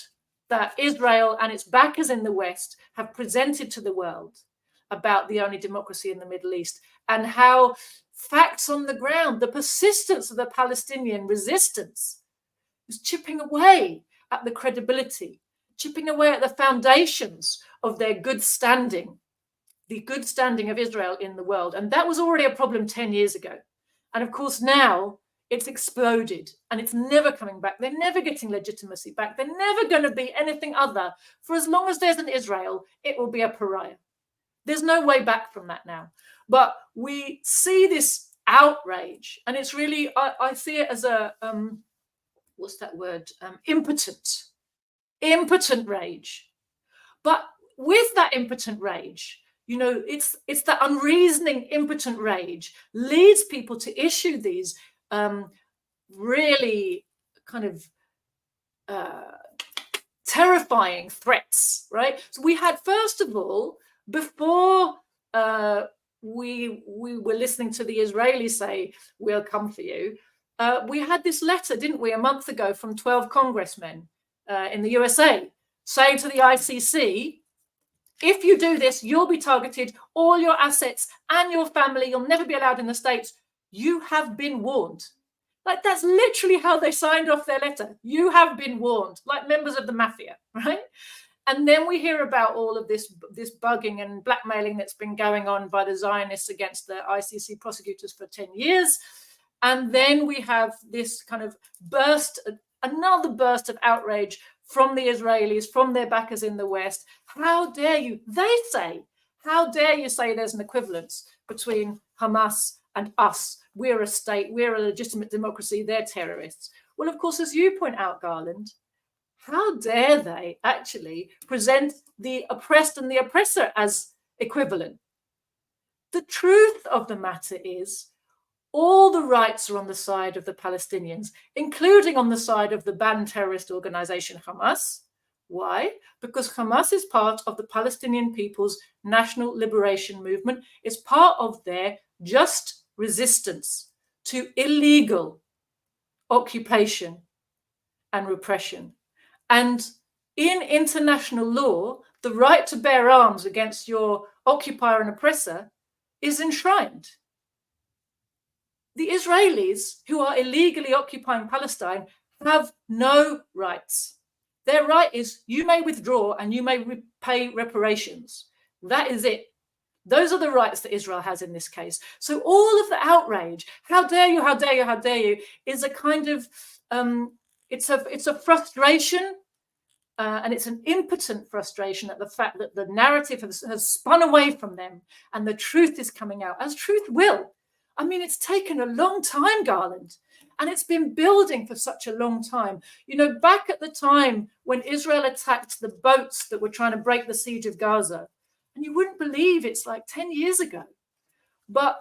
that Israel and its backers in the West have presented to the world about the only democracy in the Middle East, and how facts on the ground, the persistence of the Palestinian resistance is chipping away at the credibility, chipping away at the foundations of their good standing, the good standing of Israel in the world. And that was already a problem 10 years ago. And of course, now it's exploded and it's never coming back. They're never getting legitimacy back. They're never going to be anything other. For as long as there's an Israel, it will be a pariah. There's no way back from that now. But we see this outrage, and it's really, I see it as a, what's that word? Impotent rage. But with that impotent rage, you know, it's that unreasoning, impotent rage leads people to issue these really kind of terrifying threats, right? So we had, first of all, before we were listening to the Israelis say, we'll come for you, we had this letter, didn't we, a month ago from 12 congressmen in the USA saying to the ICC, if you do this, you'll be targeted, all your assets and your family, you'll never be allowed in the States. You have been warned. Like, that's literally how they signed off their letter. You have been warned, like members of the mafia, right? And then we hear about all of this bugging and blackmailing that's been going on by the Zionists against the ICC prosecutors for 10 years. And then we have this kind of burst, another burst of outrage from the Israelis, from their backers in the West. How dare you, they say, how dare you say there's an equivalence between Hamas and us? We're a state, we're a legitimate democracy, they're terrorists. Well, of course, as you point out, Garland, how dare they actually present the oppressed and the oppressor as equivalent? The truth of the matter is, all the rights are on the side of the Palestinians, including on the side of the banned terrorist organization Hamas. Why? Because Hamas is part of the Palestinian people's national liberation movement. It's part of their just resistance to illegal occupation and repression. And in international law, the right to bear arms against your occupier and oppressor is enshrined. The Israelis, who are illegally occupying Palestine, have no rights. Their right is you may withdraw and you may pay reparations. That is it. Those are the rights that Israel has in this case. So all of the outrage, how dare you, how dare you, how dare you, is a kind of, it's a frustration, and it's an impotent frustration at the fact that the narrative has spun away from them and the truth is coming out, as truth will. I mean, it's taken a long time, Garland, and it's been building for such a long time. You know, back at the time when Israel attacked the boats that were trying to break the siege of Gaza, and you wouldn't believe it's like 10 years ago. But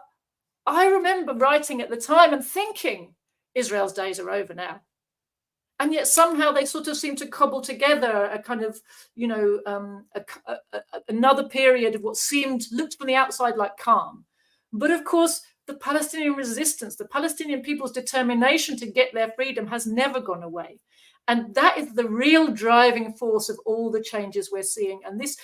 I remember writing at the time and thinking, Israel's days are over now. And yet somehow they sort of seem to cobble together a kind of, you know, another period of what looked from the outside like calm. But of course, the Palestinian resistance, the Palestinian people's determination to get their freedom has never gone away. And that is the real driving force of all the changes we're seeing. And this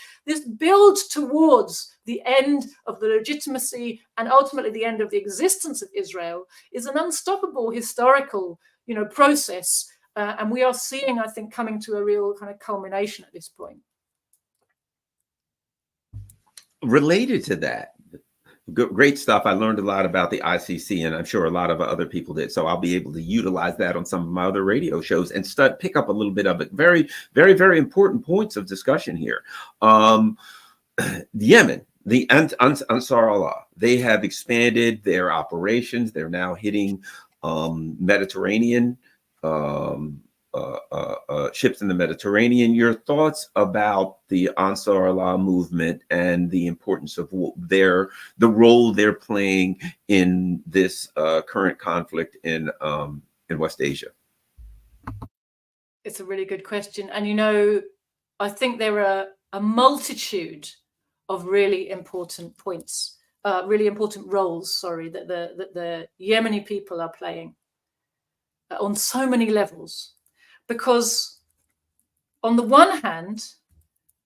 build towards the end of the legitimacy and ultimately the end of the existence of Israel is an unstoppable historical, you know, process. And we are seeing, I think, coming to a real kind of culmination at this point. Related to that, great stuff. I learned a lot about the ICC, and I'm sure a lot of other people did. So I'll be able to utilize that on some of my other radio shows and pick up a little bit of it. Very, very, very important points of discussion here. Yemen, the Ansar Allah, they have expanded their operations. They're now hitting Mediterranean ships in the Mediterranean. Your thoughts about the Ansar Allah movement and the importance of the role they're playing in this current conflict in West Asia? It's a really good question. And, you know, I think there are a multitude of really important points, really important roles, that the Yemeni people are playing on so many levels. Because on the one hand,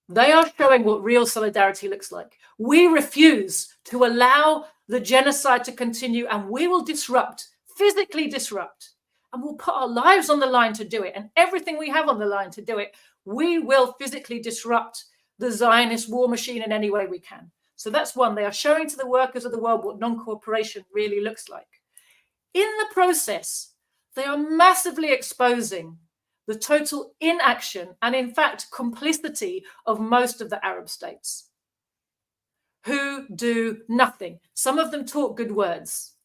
they are showing what real solidarity looks like. We refuse to allow the genocide to continue, and we will disrupt, physically disrupt, and we'll put our lives on the line to do it, and everything we have on the line to do it. We will physically disrupt the Zionist war machine in any way we can. So that's one. They are showing to the workers of the world what non-cooperation really looks like. In the process, they are massively exposing the total inaction and, in fact, complicity of most of the Arab states, who do nothing. Some of them talk good words.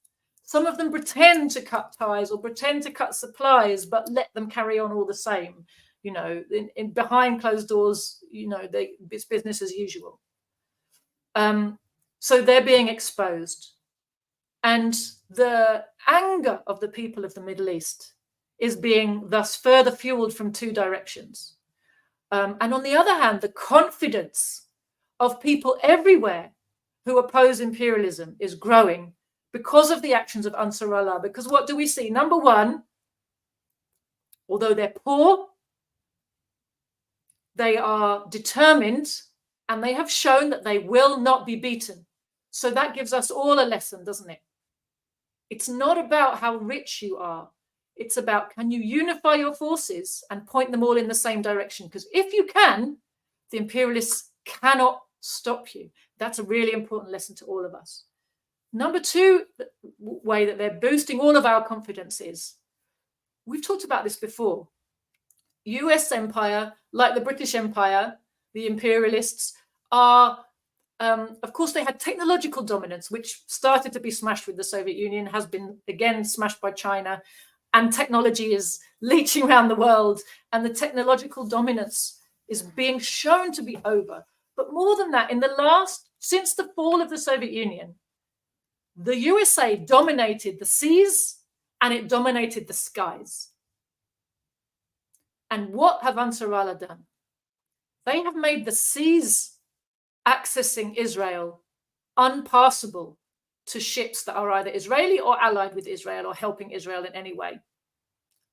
Some of them pretend to cut ties or pretend to cut supplies, but let them carry on all the same. You know, in behind closed doors, you know, it's business as usual. So they're being exposed. And the anger of the people of the Middle East is being thus further fueled from two directions. And on the other hand, the confidence of people everywhere who oppose imperialism is growing because of the actions of Ansar Allah. Because what do we see? Number one, although they're poor, they are determined, and they have shown that they will not be beaten. So that gives us all a lesson, doesn't it? It's not about how rich you are. It's about, can you unify your forces and point them all in the same direction? Because if you can, the imperialists cannot stop you. That's a really important lesson to all of us. Number two way that they're boosting all of our confidence is, we've talked about this before. US empire, like the British Empire, the imperialists are, of course, they had technological dominance, which started to be smashed with the Soviet Union, has been again smashed by China, and technology is leeching around the world, and the technological dominance is being shown to be over. But more than that, since the fall of the Soviet Union, the USA dominated the seas and it dominated the skies. And what have Ansar Allah done? They have made the seas accessing Israel unpassable to ships that are either Israeli or allied with Israel or helping Israel in any way.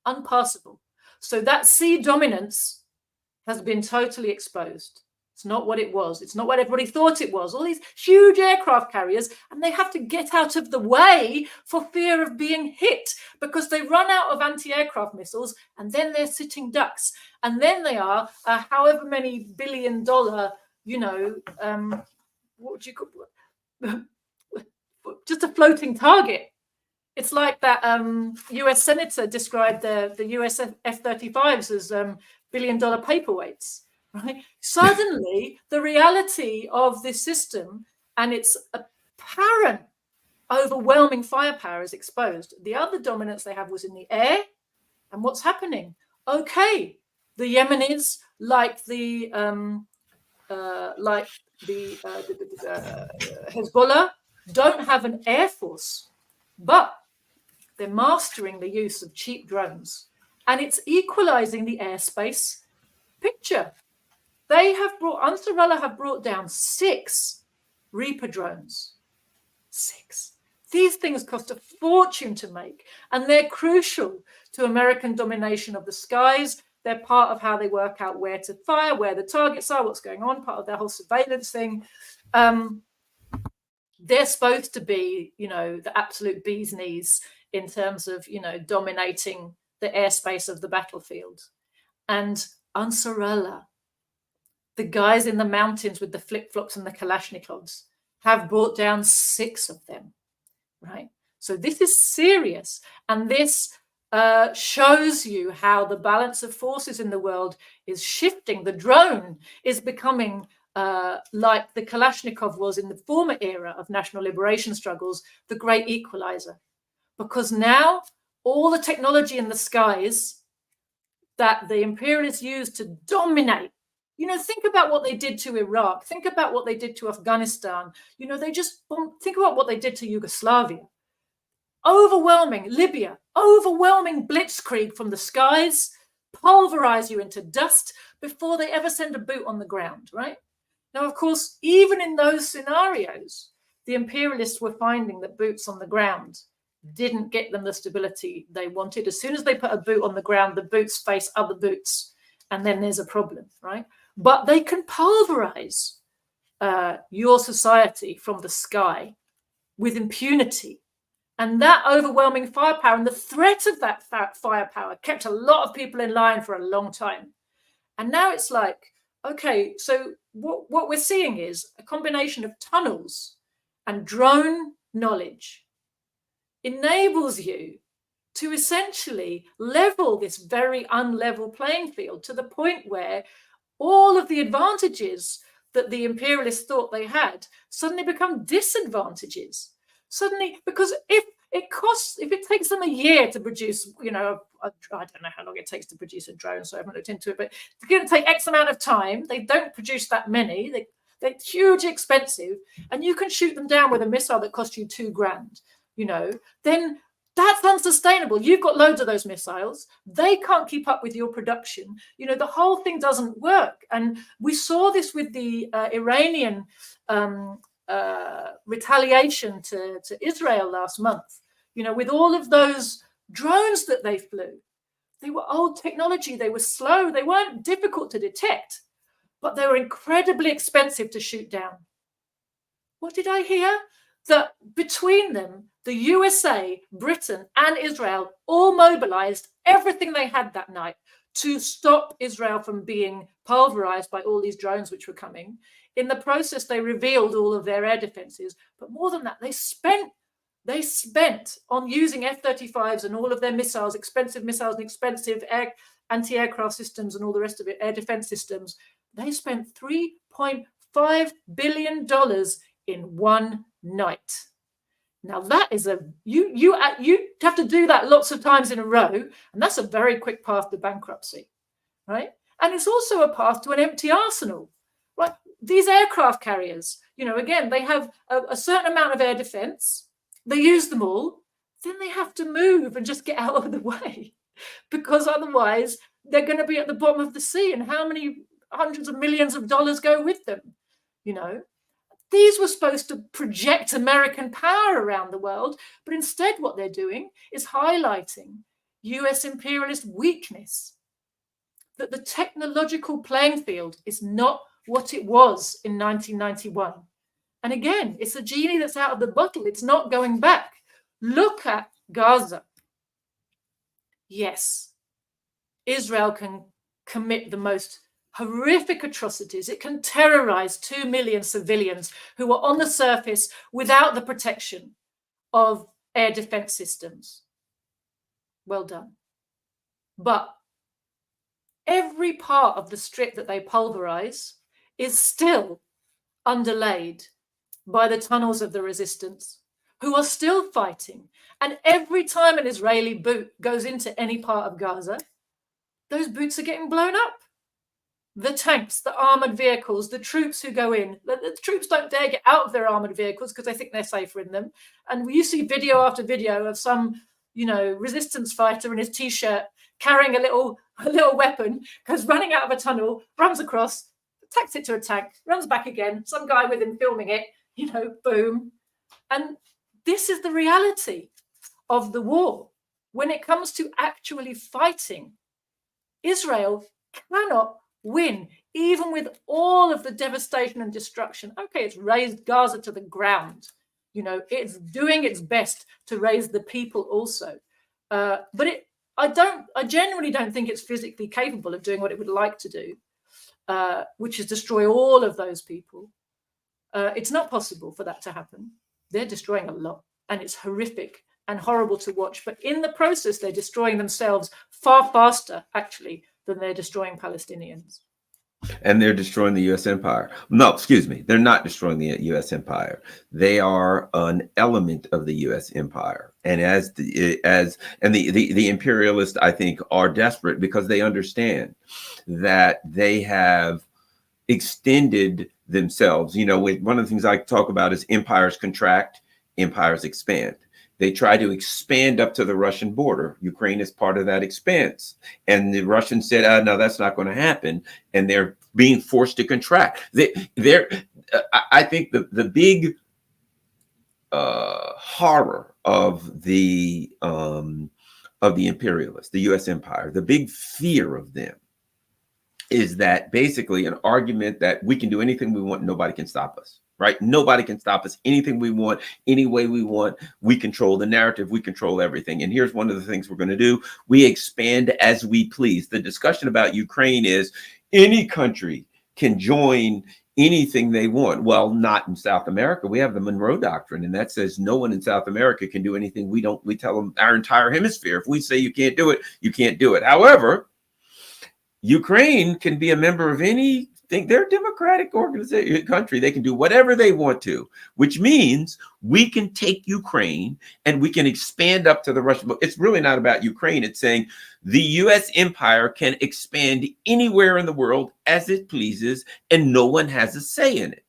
Unpassable. So that sea dominance has been totally exposed. It's not what it was. It's not what everybody thought it was. All these huge aircraft carriers, and they have to get out of the way for fear of being hit, because they run out of anti-aircraft missiles, and then they're sitting ducks. And then they are however many $1 billion, you know, what would you call just a floating target. It's like that US senator described the US F-35s as $1 billion paperweights. Right? Suddenly, the reality of this system and its apparent overwhelming firepower is exposed. The other dominance they have was in the air. And what's happening? Okay, the Yemenis, like the Hezbollah, don't have an air force, but they're mastering the use of cheap drones, and it's equalizing the airspace picture. They have Ansar Allah have brought down 6 Reaper drones. 6. These things cost a fortune to make, and they're crucial to American domination of the skies. They're part of how they work out where to fire, where the targets are, what's going on, part of their whole surveillance thing. They're supposed to be, you know, the absolute bee's knees in terms of, you know, dominating the airspace of the battlefield. And Ansar Allah, the guys in the mountains with the flip-flops and the Kalashnikovs, have brought down 6 of them, right? So this is serious. And this shows you how the balance of forces in the world is shifting. The drone is becoming like the Kalashnikov was in the former era of national liberation struggles, the great equalizer. Because now all the technology in the skies that the imperialists use to dominate, you know, think about what they did to Iraq. Think about what they did to Afghanistan. You know, think about what they did to Yugoslavia. Overwhelming Libya, overwhelming blitzkrieg from the skies, pulverize you into dust before they ever send a boot on the ground, right? Now, of course, even in those scenarios, the imperialists were finding that boots on the ground didn't get them the stability they wanted. As soon as they put a boot on the ground, the boots face other boots, and then there's a problem, right? But they can pulverize your society from the sky with impunity. And that overwhelming firepower and the threat of that firepower kept a lot of people in line for a long time. And now it's like, okay, so what we're seeing is a combination of tunnels and drone knowledge enables you to essentially level this very unlevel playing field to the point where all of the advantages that the imperialists thought they had suddenly become disadvantages. Suddenly, because if it takes them a year to produce, I don't know how long it takes to produce a drone, so I haven't looked into it, but it's going to take X amount of time. They don't produce that many. They're hugely expensive, and you can shoot them down with a missile that costs you $2,000, then that's unsustainable. You've got loads of those missiles. They can't keep up with your production. The whole thing doesn't work. And we saw this with the Iranian retaliation to Israel last month. With all of those drones that they flew, they were old technology. They were slow. They weren't difficult to detect, but they were incredibly expensive to shoot down. What did I hear? That between them, the USA, Britain, and Israel all mobilized everything they had that night to stop Israel from being pulverized by all these drones which were coming. In the process, they revealed all of their air defenses. But more than that, they spent on using F-35s and all of their missiles and expensive anti-aircraft systems and all the rest of it, air defense systems. They spent $3.5 billion in one night. Now that is you have to do that lots of times in a row, and that's a very quick path to bankruptcy, right? And it's also a path to an empty arsenal, right? These aircraft carriers, again, they have a certain amount of air defense. They use them all, then they have to move and just get out of the way, because otherwise they're going to be at the bottom of the sea. And how many hundreds of millions of dollars go with them? These were supposed to project American power around the world, but instead what they're doing is highlighting US imperialist weakness, that the technological playing field is not what it was in 1991. And again, it's a genie that's out of the bottle. It's not going back. Look at Gaza. Yes, Israel can commit the most horrific atrocities. It can terrorize 2 million civilians who are on the surface without the protection of air defense systems. Well done. But every part of the strip that they pulverize is still underlaid by the tunnels of the resistance, who are still fighting. And every time an Israeli boot goes into any part of Gaza, those boots are getting blown up. The tanks, the armored vehicles, the troops who go in, the troops don't dare get out of their armored vehicles because they think they're safer in them. And you see video after video of some, resistance fighter in his t-shirt carrying a little weapon, goes running out of a tunnel, runs across, attacks it to a tank, runs back again, some guy with him filming it, boom. And this is the reality of the war. When it comes to actually fighting, Israel cannot win, even with all of the devastation and destruction. Okay, it's raised Gaza to the ground. It's doing its best to raise the people also. But I genuinely don't think it's physically capable of doing what it would like to do, which is destroy all of those people. It's not possible for that to happen. They're destroying a lot, and it's horrific and horrible to watch. But in the process, they're destroying themselves far faster, actually, than they're destroying Palestinians. And they're destroying the U.S. empire. No, excuse me. They're not destroying the U.S. empire. They are an element of the U.S. empire. And the imperialists, I think, are desperate because they understand that they have extended themselves. One of the things I talk about is empires contract, empires expand. They try to expand up to the Russian border. Ukraine is part of that expanse. And the Russians said, no, that's not going to happen. And they're being forced to contract. I think the big horror of the imperialists, the U.S. empire, the big fear of them is that basically an argument that we can do anything we want, nobody can stop us. right? Nobody can stop us. Anything we want, any way we want. We control the narrative. We control everything. And here's one of the things we're going to do. We expand as we please. The discussion about Ukraine is any country can join anything they want. Well, not in South America. We have the Monroe Doctrine, and that says no one in South America can do anything we don't. We tell them our entire hemisphere. If we say you can't do it, you can't do it. However, Ukraine can be a member of anything. They're a democratic organization country. They can do whatever they want to, which means we can take Ukraine and we can expand up to the Russian. It's really not about Ukraine. It's saying the US empire can expand anywhere in the world as it pleases, and no one has a say in it.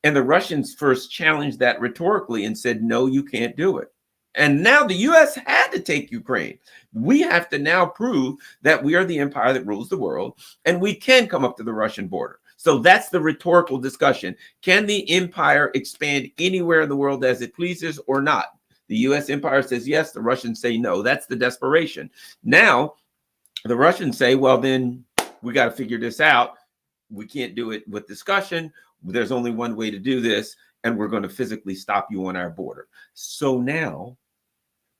And the Russians first challenged that rhetorically and said, no, you can't do it. And now the US had to take Ukraine. We have to now prove that we are the empire that rules the world, and we can come up to the Russian border. So that's the rhetorical discussion. Can the empire expand anywhere in the world as it pleases or not? The US empire says yes, the Russians say no. That's the desperation. Now, the Russians say, well, then we got to figure this out. We can't do it with discussion. There's only one way to do this, and we're going to physically stop you on our border. So now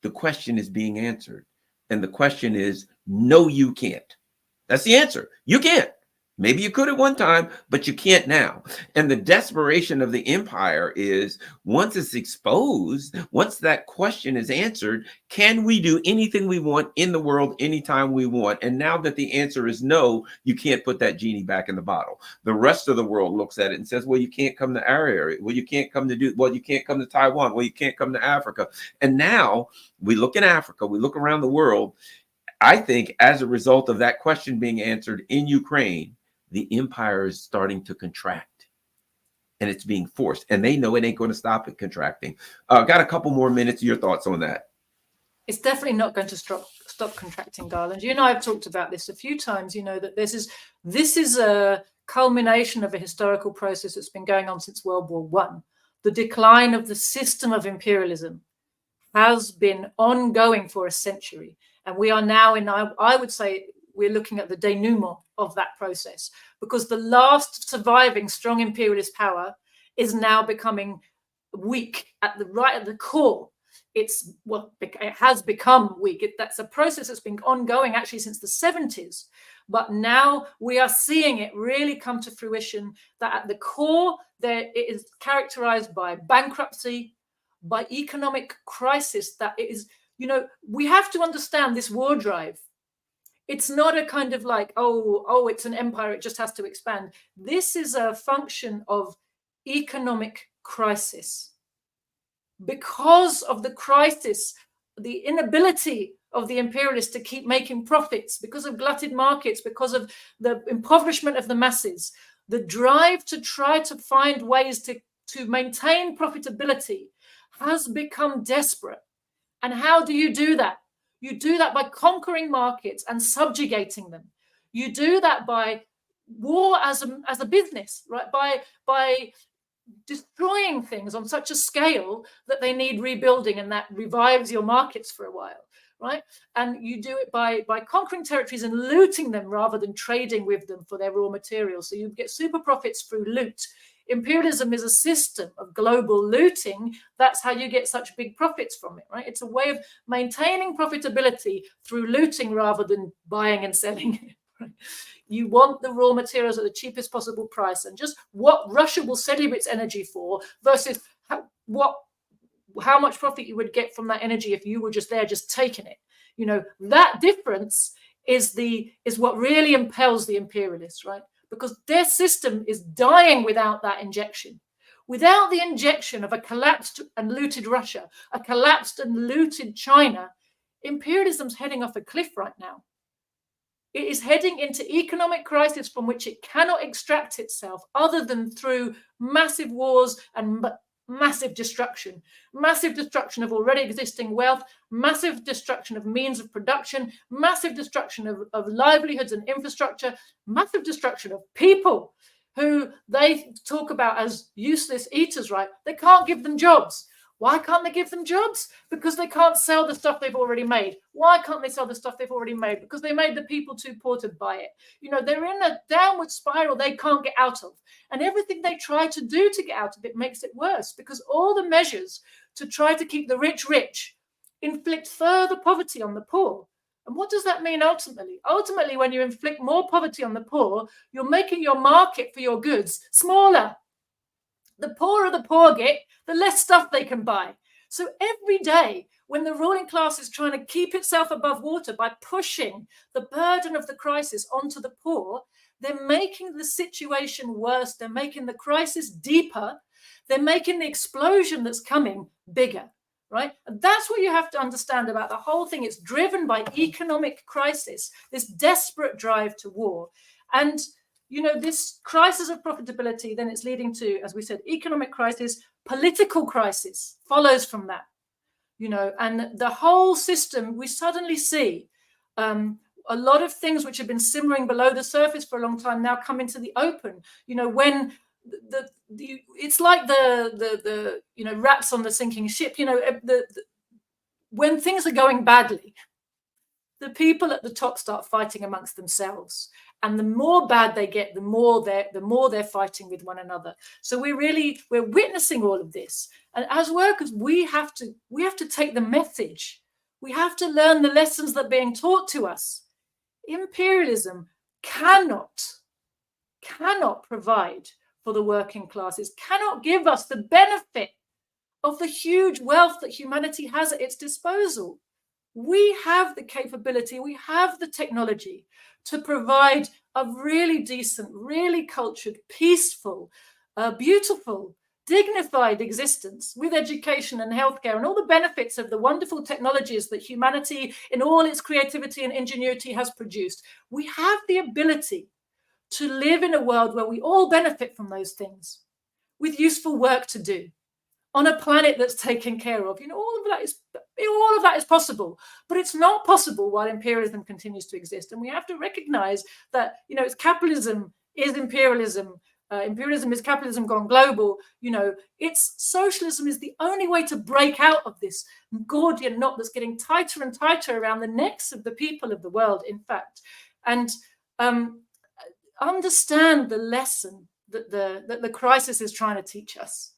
the question is being answered. And the question is, no, you can't. That's the answer. You can't. Maybe you could at one time, but you can't now. And the desperation of the empire is, once it's exposed, once that question is answered, can we do anything we want in the world anytime we want? And now that the answer is no, you can't put that genie back in the bottle. The rest of the world looks at it and says, well, you can't come to our area. Well, you can't come you can't come to Taiwan. Well, you can't come to Africa. And now we look in Africa, we look around the world. I think as a result of that question being answered in Ukraine, the empire is starting to contract, and it's being forced, and they know it ain't going to stop it contracting. Got a couple more minutes. Your thoughts on that? It's definitely not going to stop contracting, Garland. You and I have talked about this a few times. You know that this is a culmination of a historical process that's been going on since World War I. The decline of the system of imperialism has been ongoing for a century, and we are now in, I would say, we're looking at the denouement of that process, because the last surviving strong imperialist power is now becoming weak at the core. It has become weak. That's a process that's been ongoing actually since the 70s, but now we are seeing it really come to fruition, that at the core it is characterized by bankruptcy, by economic crisis. That it is, we have to understand this war drive. It's not a kind of like, oh, it's an empire, it just has to expand. This is a function of economic crisis. Because of the crisis, the inability of the imperialists to keep making profits, because of glutted markets, because of the impoverishment of the masses, the drive to try to find ways to maintain profitability has become desperate. And how do you do that? You do that by conquering markets and subjugating them. You do that by war as a business, right? By destroying things on such a scale that they need rebuilding, and that revives your markets for a while, right? And you do it by conquering territories and looting them rather than trading with them for their raw materials. So you get super profits through loot. Imperialism is a system of global looting. That's how you get such big profits from it, right? It's a way of maintaining profitability through looting rather than buying and selling. Right? You want the raw materials at the cheapest possible price, and just what Russia will sell you its energy for versus how much profit you would get from that energy if you were just there, just taking it. That difference is what really impels the imperialists, right? Because their system is dying without that injection. Without the injection of a collapsed and looted Russia, a collapsed and looted China, imperialism's heading off a cliff right now. It is heading into economic crisis from which it cannot extract itself other than through massive wars and massive destruction of already existing wealth, massive destruction of means of production, massive destruction of livelihoods and infrastructure, massive destruction of people who they talk about as useless eaters, right? They can't give them jobs. Why can't they give them jobs? Because they can't sell the stuff they've already made. Why can't they sell the stuff they've already made? Because they made the people too poor to buy it. You know, they're in a downward spiral they can't get out of. And everything they try to do to get out of it makes it worse, because all the measures to try to keep the rich rich inflict further poverty on the poor. And what does that mean ultimately? Ultimately, when you inflict more poverty on the poor, you're making your market for your goods smaller. The poorer the poor get, the less stuff they can buy. So every day, when the ruling class is trying to keep itself above water by pushing the burden of the crisis onto the poor, they're making the situation worse. They're making the crisis deeper. They're making the explosion that's coming bigger. Right? And that's what you have to understand about the whole thing. It's driven by economic crisis, this desperate drive to war. And, you know, this crisis of profitability, then it's leading to, as we said, economic crisis, political crisis follows from that, you know, and the whole system, we suddenly see a lot of things which have been simmering below the surface for a long time now come into the open. You know, when it's like the you know, rats on the sinking ship. You know, when things are going badly, the people at the top start fighting amongst themselves, and the more bad they get, the more they're fighting with one another. So we're witnessing all of this, and as workers, we have to take the message. We have to learn the lessons that are being taught to us. Imperialism cannot provide for the working classes, cannot give us the benefit of the huge wealth that humanity has at its disposal. We have the capability, we have the technology to provide a really decent, really cultured, peaceful, beautiful, dignified existence with education and healthcare and all the benefits of the wonderful technologies that humanity in all its creativity and ingenuity has produced. We have the ability to live in a world where we all benefit from those things, with useful work to do, on a planet that's taken care of. You know, all of that is possible, but it's not possible while imperialism continues to exist. And we have to recognize that, you know, it's capitalism is imperialism. Imperialism is capitalism gone global. You know, it's socialism is the only way to break out of this Gordian knot that's getting tighter and tighter around the necks of the people of the world, in fact. And understand the lesson that the crisis is trying to teach us.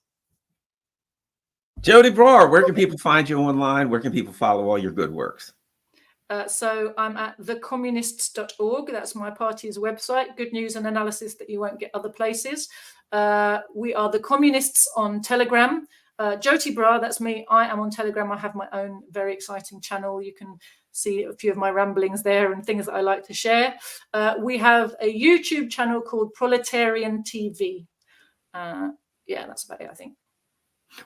Joti Brar, where can people find you online? Where can people follow all your good works? So I'm at thecommunists.org. That's my party's website. Good news and analysis that you won't get other places. We are the Communists on Telegram. Joti Brar, that's me. I am on Telegram. I have my own very exciting channel. You can see a few of my ramblings there and things that I like to share. We have a YouTube channel called Proletarian TV. Yeah, that's about it, I think.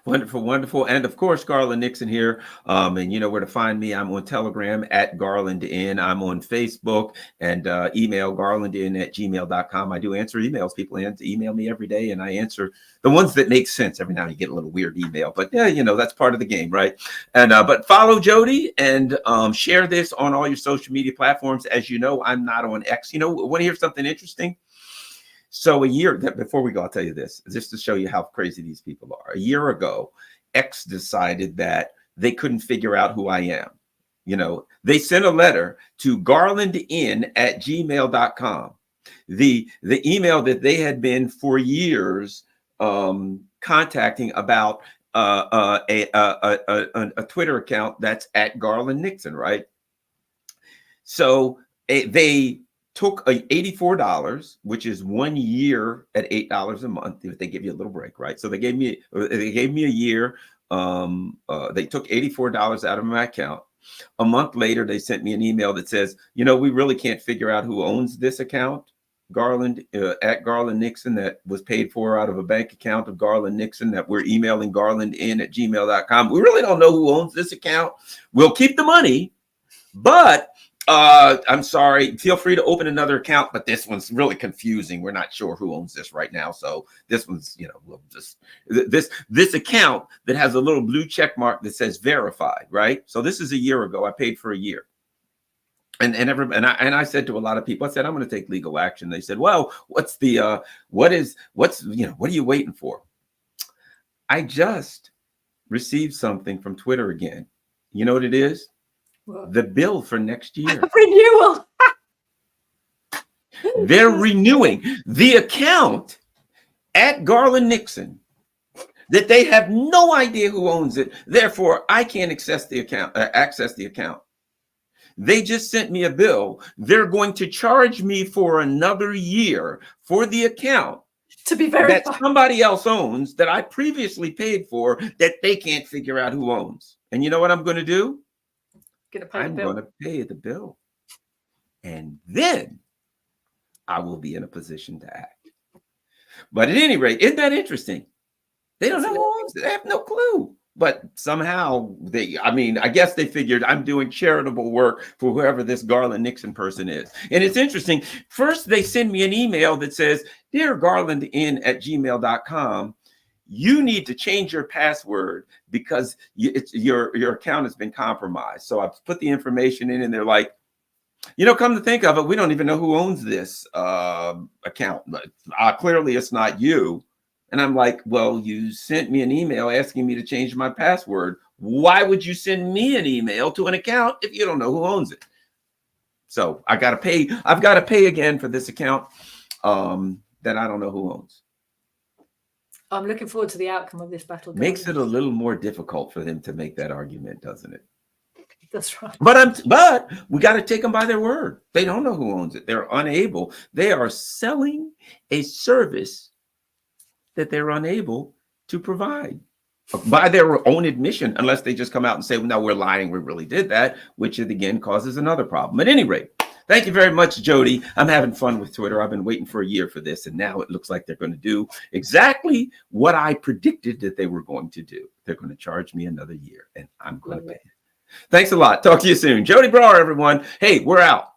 Wonderful, wonderful. And of course, Garland Nixon here. And you know where to find me. I'm on Telegram at GarlandN. I'm on Facebook, and email garlandn@gmail.com. I do answer emails. People email me every day, and I answer the ones that make sense. Every now and then you get a little weird email, but yeah, you know, that's part of the game, right? And but follow Joti and share this on all your social media platforms. As you know, I'm not on X. You know, want to hear something interesting? So before we go, I'll tell you this, just to show you how crazy these people are. A year ago, X decided that they couldn't figure out who I am. You know, they sent a letter to garlandn@gmail.com. The email that they had been for years contacting about a Twitter account that's at Garland Nixon, right? So they took $84, which is 1 year at $8 a month, if they give you a little break, right? So they gave me a year. They took $84 out of my account. A month later, they sent me an email that says, you know, we really can't figure out who owns this account, Garland, at Garland Nixon, that was paid for out of a bank account of Garland Nixon, that we're emailing garlandn@gmail.com. We really don't know who owns this account. We'll keep the money, but I'm sorry, feel free to open another account, but this one's really confusing. We're not sure who owns this right now. So this one's, you know, we'll just this account that has a little blue check mark that says verified, right? So this is a year ago. I paid for a year. And I said to a lot of people, I said, I'm going to take legal action. They said, well, what are you waiting for? I just received something from Twitter again. You know what it is? What? The bill for next year. Renewal. They're renewing the account at Garland Nixon that they have no idea who owns it. Therefore, I can't access the account. They just sent me a bill. They're going to charge me for another year for the account To be verified. that somebody else owns, that I previously paid for, that they can't figure out who owns. And you know what I'm going to do? I'm going to pay the bill. And then I will be in a position to act. But at any rate, isn't that interesting? They don't know who owns it. They have no clue. But somehow I guess they figured I'm doing charitable work for whoever this Garland Nixon person is. And it's interesting. First, they send me an email that says, "Dear garlandin@gmail.com, you need to change your password because your account has been compromised." So I put the information in and they're like, come to think of it, we don't even know who owns this account. Clearly, it's not you. And I'm like, well, you sent me an email asking me to change my password. Why would you send me an email to an account if you don't know who owns it? So I've got to pay again for this account that I don't know who owns. I'm looking forward to the outcome of this battle. Makes it a little more difficult for them to make that argument, doesn't it? That's right. But we got to take them by their word. They don't know who owns it. They're unable. They are selling a service that they're unable to provide by their own admission, unless they just come out and say, well, no, we're lying, we really did that, which again causes another problem. At any rate, thank you very much, Joti. I'm having fun with Twitter. I've been waiting for a year for this, and now it looks like they're going to do exactly what I predicted that they were going to do. They're going to charge me another year, and I'm going to pay it. Thanks a lot. Talk to you soon. Joti Brar, everyone. Hey, we're out.